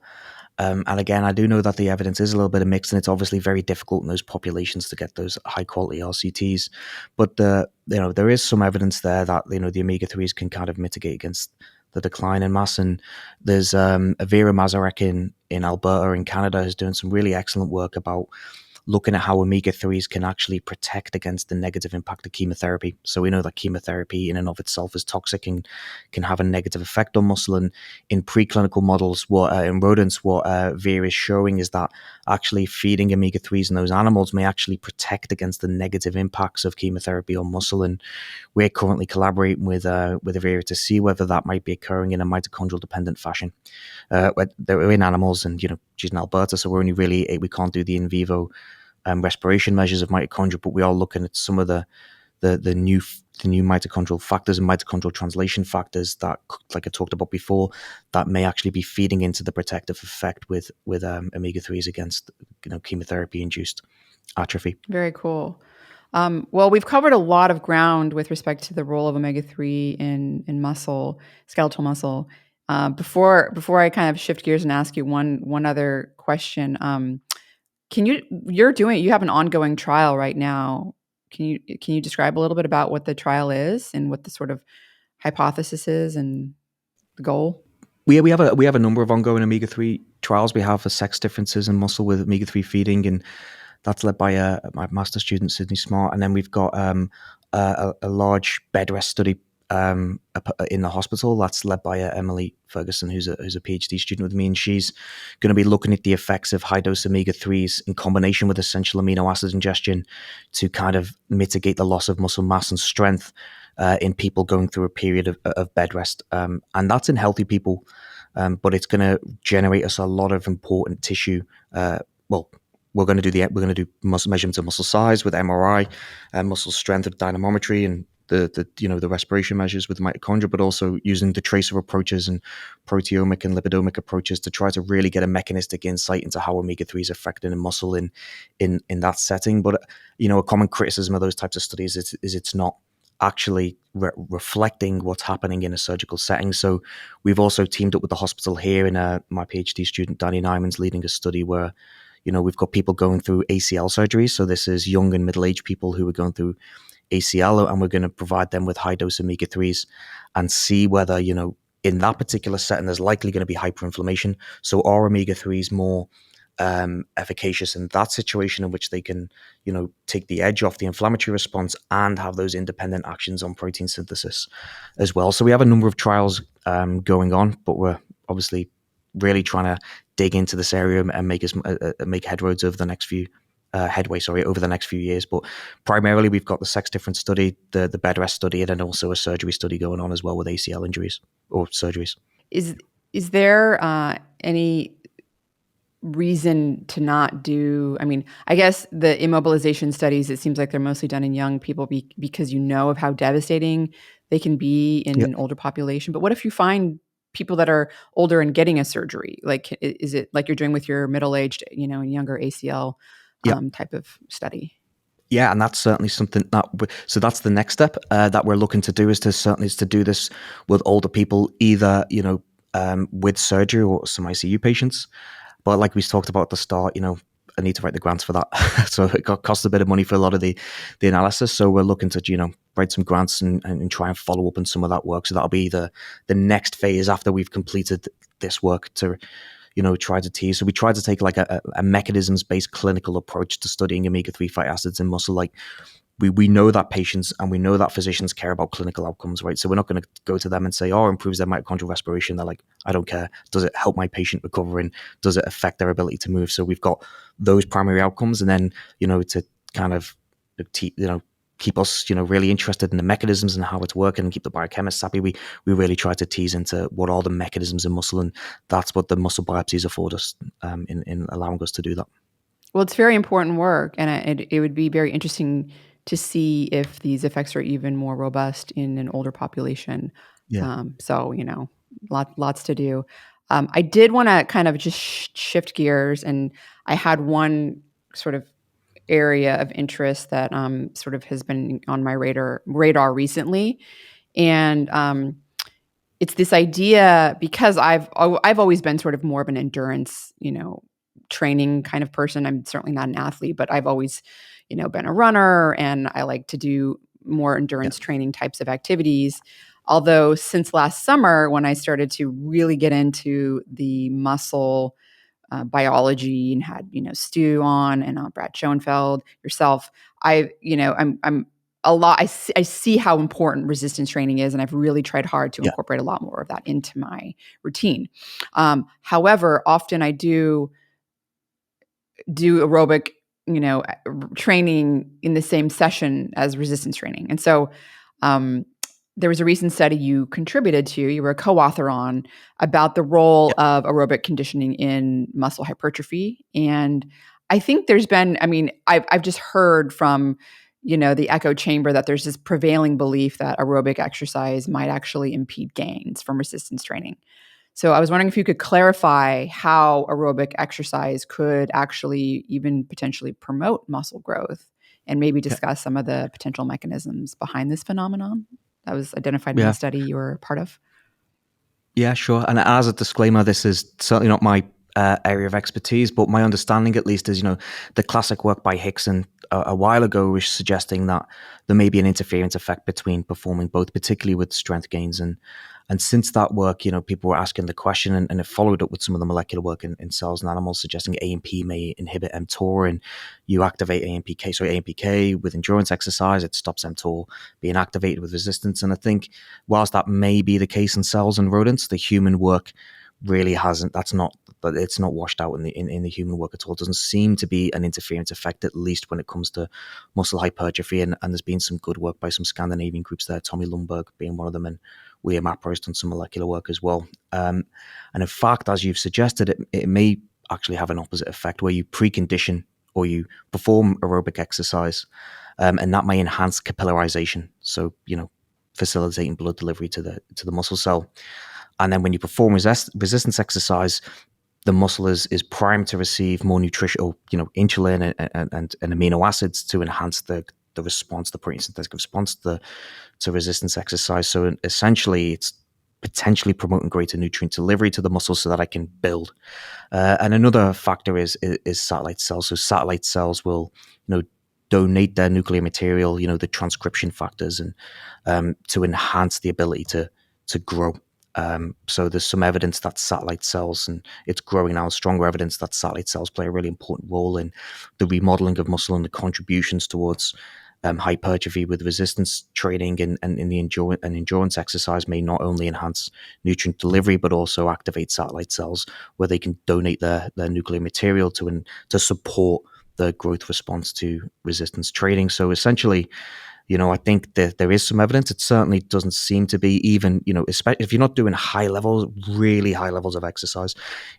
And again, I do know that the evidence is a little bit of mixed, and it's obviously very difficult in those populations to get those high quality RCTs. But there is some evidence there that the omega-3s can kind of mitigate against the decline in mass. And there's Vera Mazarek in Alberta in Canada who's doing some really excellent work about looking at how omega-3s can actually protect against the negative impact of chemotherapy. So we know that chemotherapy in and of itself is toxic and can have a negative effect on muscle. And in preclinical models, in rodents, what Vera is showing is that actually feeding omega-3s in those animals may actually protect against the negative impacts of chemotherapy on muscle. And we're currently collaborating with Vera to see whether that might be occurring in a mitochondrial dependent fashion. They're in animals, and she's in Alberta, so we can't do the in vivo respiration measures of mitochondria, but we are looking at some of the new mitochondrial factors and mitochondrial translation factors that, like I talked about before, that may actually be feeding into the protective effect with omega-3s against chemotherapy induced atrophy. Very cool. Well, we've covered a lot of ground with respect to the role of omega-3 in muscle, skeletal muscle. Before I kind of shift gears and ask you one other question, you have an ongoing trial right now. Can you describe a little bit about what the trial is and what the sort of hypothesis is and the goal? we have a number of ongoing omega-3 trials. We have for sex differences in muscle with omega-3 feeding, and that's led by my master's student Sydney Smart. And then we've got a large bed rest study in the hospital that's led by Emily Ferguson, who's a PhD student with me, and she's going to be looking at the effects of high dose omega-3s in combination with essential amino acid ingestion to kind of mitigate the loss of muscle mass and strength in people going through a period of bed rest. And that's in healthy people, but it's going to generate us a lot of important tissue. Well, we're going to do muscle measurements of muscle size with MRI, muscle strength with dynamometry, and the respiration measures with mitochondria, but also using the tracer approaches and proteomic and lipidomic approaches to try to really get a mechanistic insight into how omega-3 is affecting muscle in that setting. But a common criticism of those types of studies is it's not actually reflecting what's happening in a surgical setting. So we've also teamed up with the hospital here, and my PhD student Danny Nyman's leading a study where we've got people going through ACL surgery. So this is young and middle-aged people who are going through ACL, and we're going to provide them with high-dose omega-3s and see whether, in that particular setting, there's likely going to be hyperinflammation. So are omega-3s more efficacious in that situation in which they can, take the edge off the inflammatory response and have those independent actions on protein synthesis as well. So we have a number of trials going on, but we're obviously really trying to dig into this area and make headroads over the next few over the next few years. But primarily, we've got the sex difference study, the bed rest study, and then also a surgery study going on as well with ACL injuries or surgeries. Is there any reason to not do? I mean, I guess the immobilization studies, it seems like they're mostly done in young people because of how devastating they can be in an older population. But what if you find people that are older and getting a surgery? Like, is it like you're doing with your middle-aged, and younger ACL type of study? Yeah, and that's certainly something so that's the next step that we're looking to do is to do this with older people, either with surgery or some ICU patients. But like we talked about at the start, I need to write the grants for that, so it costs a bit of money for a lot of the analysis. So we're looking to write some grants and try and follow up on some of that work. So that'll be the next phase after we've completed this work to try to tease. So we try to take like a mechanisms-based clinical approach to studying omega-3 fatty acids in muscle. Like we know that patients and we know that physicians care about clinical outcomes, right? So we're not going to go to them and say, oh, it improves their mitochondrial respiration. They're like, I don't care. Does it help my patient recover, and does it affect their ability to move? So we've got those primary outcomes, and then, to kind of, keep us, really interested in the mechanisms and how it's working and keep the biochemists happy. We really try to tease into what are the mechanisms in muscle, and that's what the muscle biopsies afford us in allowing us to do that. Well, it's very important work, and it would be very interesting to see if these effects are even more robust in an older population. Yeah. So, lots to do. I did want to kind of just shift gears, and I had one sort of area of interest that sort of has been on my radar recently, and it's this idea, because I've always been sort of more of an endurance, training kind of person. I'm certainly not an athlete, but I've always, been a runner, and I like to do more endurance training types of activities. Although since last summer, when I started to really get into the muscle biology and had, Stu on and Brad Schoenfeld, yourself, I'm a lot. I see how important resistance training is, and I've really tried hard to incorporate a lot more of that into my routine. However, often I do aerobic, training in the same session as resistance training. And so there was a recent study you contributed to, you were a co-author on, about the role of aerobic conditioning in muscle hypertrophy. And I think there's been, I've just heard from, the echo chamber that there's this prevailing belief that aerobic exercise might actually impede gains from resistance training. So I was wondering if you could clarify how aerobic exercise could actually even potentially promote muscle growth, and maybe discuss some of the potential mechanisms behind this phenomenon that was identified in the study you were part of. Yeah, sure. And as a disclaimer, this is certainly not my area of expertise, but my understanding, at least, is the classic work by Hickson a while ago was suggesting that there may be an interference effect between performing both, particularly with strength gains. And since that work, people were asking the question, and it followed up with some of the molecular work in cells and animals, suggesting AMP may inhibit mTOR, and you activate AMPK. So AMPK with endurance exercise, it stops mTOR being activated with resistance. And I think whilst that may be the case in cells and rodents, the human work really hasn't. But it's not washed out in the human work at all. It doesn't seem to be an interference effect, at least when it comes to muscle hypertrophy. And there's been some good work by some Scandinavian groups there, Tommy Lundberg being one of them, and William Apper has done some molecular work as well. And in fact, as you've suggested, it may actually have an opposite effect where you precondition or you perform aerobic exercise, and that may enhance capillarization. So, facilitating blood delivery to the muscle cell. And then when you perform resistance exercise, the muscle is primed to receive more nutrition, or insulin and amino acids to enhance the response, the protein synthetic response to resistance exercise. So essentially, it's potentially promoting greater nutrient delivery to the muscle so that I can build. And another factor is satellite cells. So satellite cells will donate their nuclear material, the transcription factors, and to enhance the ability to grow. So there's some evidence that satellite cells, and it's growing now, stronger evidence that satellite cells play a really important role in the remodeling of muscle and the contributions towards hypertrophy with resistance training, and in the endurance exercise may not only enhance nutrient delivery, but also activate satellite cells where they can donate their nuclear material to support the growth response to resistance training. So essentially, I think that there is some evidence. It certainly doesn't seem to be, even, especially if you're not doing really high levels of exercise,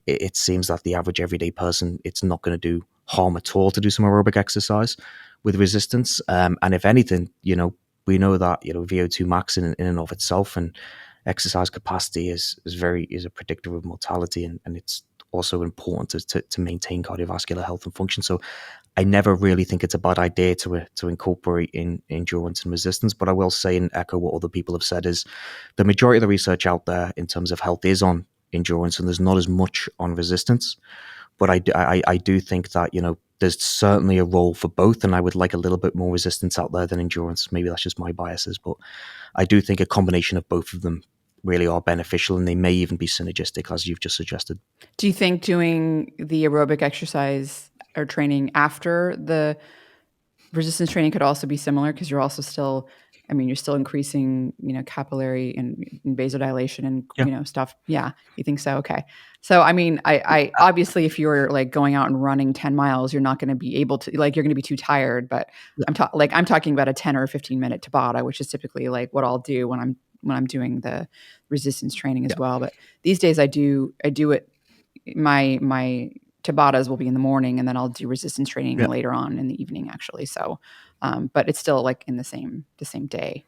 it seems that the average everyday person, it's not going to do harm at all to do some aerobic exercise with resistance. And if anything, we know that, VO2 max in and of itself and exercise capacity is a predictor of mortality. And it's also important to maintain cardiovascular health and function. So I never really think it's a bad idea to incorporate in endurance and resistance. But I will say, and echo what other people have said, is the majority of the research out there in terms of health is on endurance, and there's not as much on resistance. But I do think that, there's certainly a role for both, and I would like a little bit more resistance out there than endurance. Maybe that's just my biases, but I do think a combination of both of them really are beneficial, and they may even be synergistic, as you've just suggested. Do you think doing the aerobic exercise or training after the resistance training could also be similar, because you're also still, you're still increasing, capillary and vasodilation and, stuff. Yeah. You think so? Okay. So, I obviously, if you're like going out and running 10 miles, you're not going to be able to, like, you're going to be too tired, but I'm talking about a 10 or a 15-minute Tabata, which is typically like what I'll do when I'm doing the resistance training as well. But these days I do it. My Tabatas will be in the morning, and then I'll do resistance training later on in the evening, actually. So, but it's still like in the same day.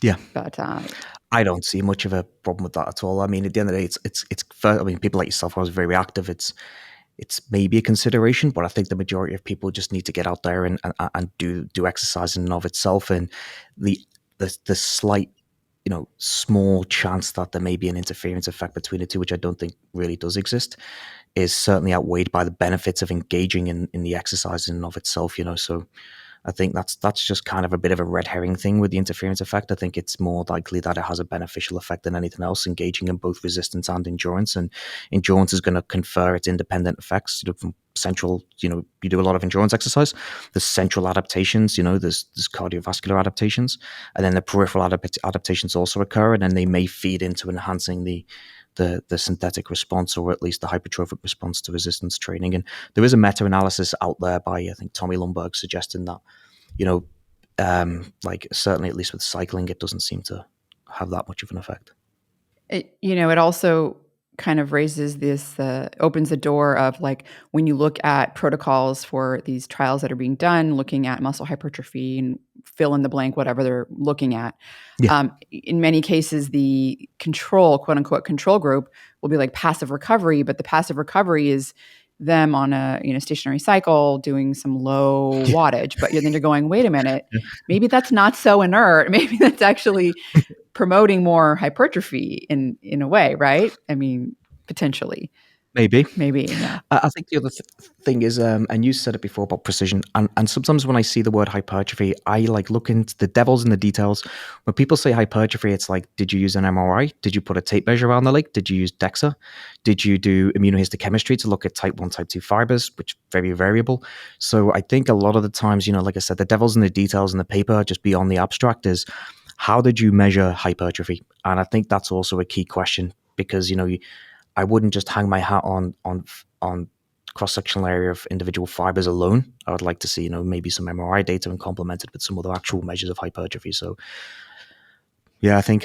Yeah. But I don't see much of a problem with that at all. At the end of the day, it's people like yourself who are very active. It's maybe a consideration, but I think the majority of people just need to get out there and do exercise in and of itself. And the slight, small chance that there may be an interference effect between the two, which I don't think really does exist, is certainly outweighed by the benefits of engaging in the exercise in and of itself. So I think that's just kind of a bit of a red herring thing with the interference effect. I think it's more likely that it has a beneficial effect than anything else, engaging in both resistance and endurance. And endurance is going to confer its independent effects, from central, you do a lot of endurance exercise. There's central adaptations, there's cardiovascular adaptations, and then the peripheral adaptations also occur, and then they may feed into enhancing the synthetic response, or at least the hypertrophic response to resistance training. And there is a meta-analysis out there by, I think, Tommy Lundberg, suggesting that, certainly at least with cycling, it doesn't seem to have that much of an effect. It also kind of raises this, opens the door of, like, when you look at protocols for these trials that are being done, looking at muscle hypertrophy and fill in the blank, whatever they're looking at. Yeah. In many cases, the control, quote unquote, control group will be like passive recovery, but the passive recovery is them on a stationary cycle doing some low wattage. But then you're going, wait a minute, maybe that's not so inert. Maybe that's actually promoting more hypertrophy in a way, right? Potentially. Maybe. Maybe, yeah. I think the other thing is, and you said it before about precision, and sometimes when I see the word hypertrophy, I like look into the devil's in the details. When people say hypertrophy, it's like, did you use an MRI? Did you put a tape measure around the leg? Did you use DEXA? Did you do immunohistochemistry to look at type 1, type 2 fibers, which very variable? So I think a lot of the times, like I said, the devil's in the details in the paper, just beyond the abstract, is how did you measure hypertrophy? And I think that's also a key question because, I wouldn't just hang my hat on cross-sectional area of individual fibers alone. I would like to see, maybe some MRI data and complemented with some other actual measures of hypertrophy. So, yeah, I think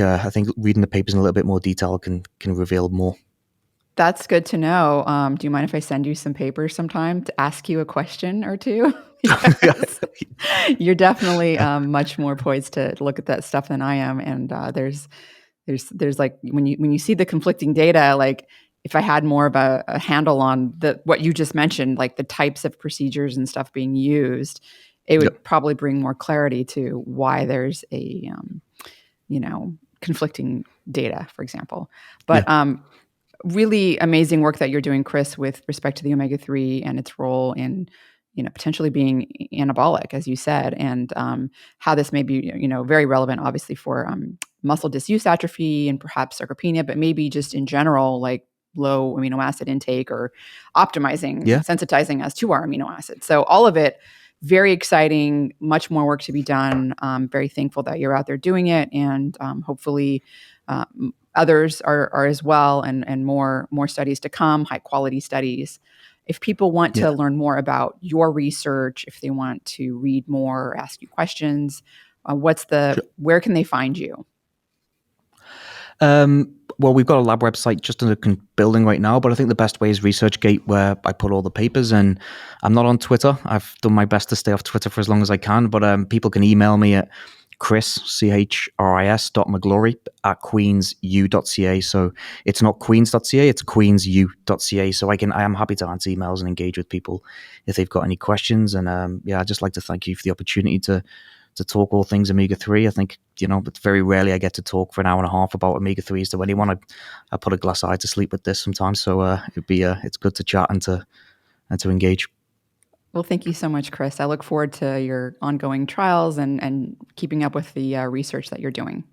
reading the papers in a little bit more detail can reveal more. That's good to know. Do you mind if I send you some papers sometime to ask you a question or two? Yes. You're definitely much more poised to look at that stuff than I am. And there's like when you see the conflicting data, like if I had more of a handle on what you just mentioned, like the types of procedures and stuff being used, it would probably bring more clarity to why there's a conflicting data, for example. But really amazing work that you're doing, Chris, with respect to the omega-3 and its role in potentially being anabolic, as you said, and how this may be, very relevant, obviously, for muscle disuse atrophy and perhaps sarcopenia, but maybe just in general, like low amino acid intake or optimizing, sensitizing us to our amino acids. So all of it, very exciting, much more work to be done. Very thankful that you're out there doing it, and hopefully others are as well, and more studies to come, high quality studies. If people want to learn more about your research, if they want to read more or ask you questions, where can they find you? Well, we've got a lab website just in the building right now, but I think the best way is ResearchGate, where I put all the papers. And I'm not on Twitter. I've done my best to stay off Twitter for as long as I can, but people can email me at chris.mcglory @queensu.ca. So it's not queens.ca, it's queensu.ca. So I am happy to answer emails and engage with people if they've got any questions. And I'd just like to thank you for the opportunity to talk all things omega-3. I think, but very rarely I get to talk for an hour and a half about omega-3s to anyone. I put a glass eye to sleep with this sometimes. So it's good to chat and to engage. Well, thank you so much, Chris. I look forward to your ongoing trials and keeping up with the research that you're doing.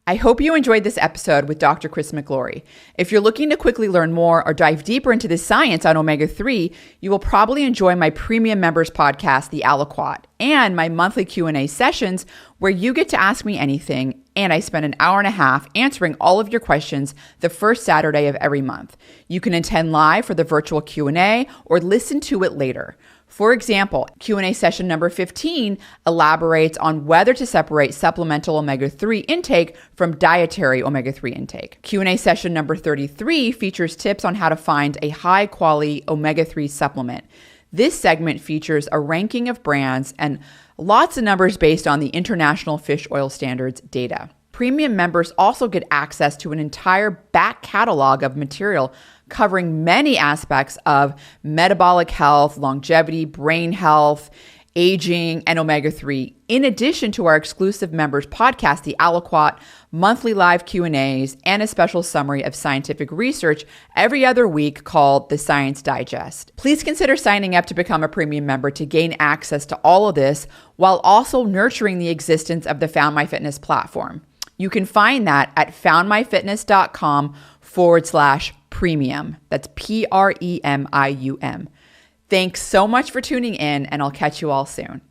I hope you enjoyed this episode with Dr. Chris McGlory. If you're looking to quickly learn more or dive deeper into the science on omega-3, you will probably enjoy my premium members podcast, The Aliquot, and my monthly Q&A sessions where you get to ask me anything, and I spend an hour and a half answering all of your questions the first Saturday of every month. You can attend live for the virtual Q&A or listen to it later. For example, Q&A session number 15 elaborates on whether to separate supplemental omega-3 intake from dietary omega-3 intake. Q&A session number 33 features tips on how to find a high-quality omega-3 supplement. This segment features a ranking of brands and lots of numbers based on the International Fish Oil Standards data. Premium members also get access to an entire back catalog of material covering many aspects of metabolic health, longevity, brain health, aging, and omega-3, in addition to our exclusive members podcast, The Aliquot, monthly live Q&As, and a special summary of scientific research every other week called The Science Digest. Please consider signing up to become a premium member to gain access to all of this while also nurturing the existence of the Found My Fitness platform. You can find that at foundmyfitness.com/premium. That's PREMIUM. Thanks so much for tuning in, and I'll catch you all soon.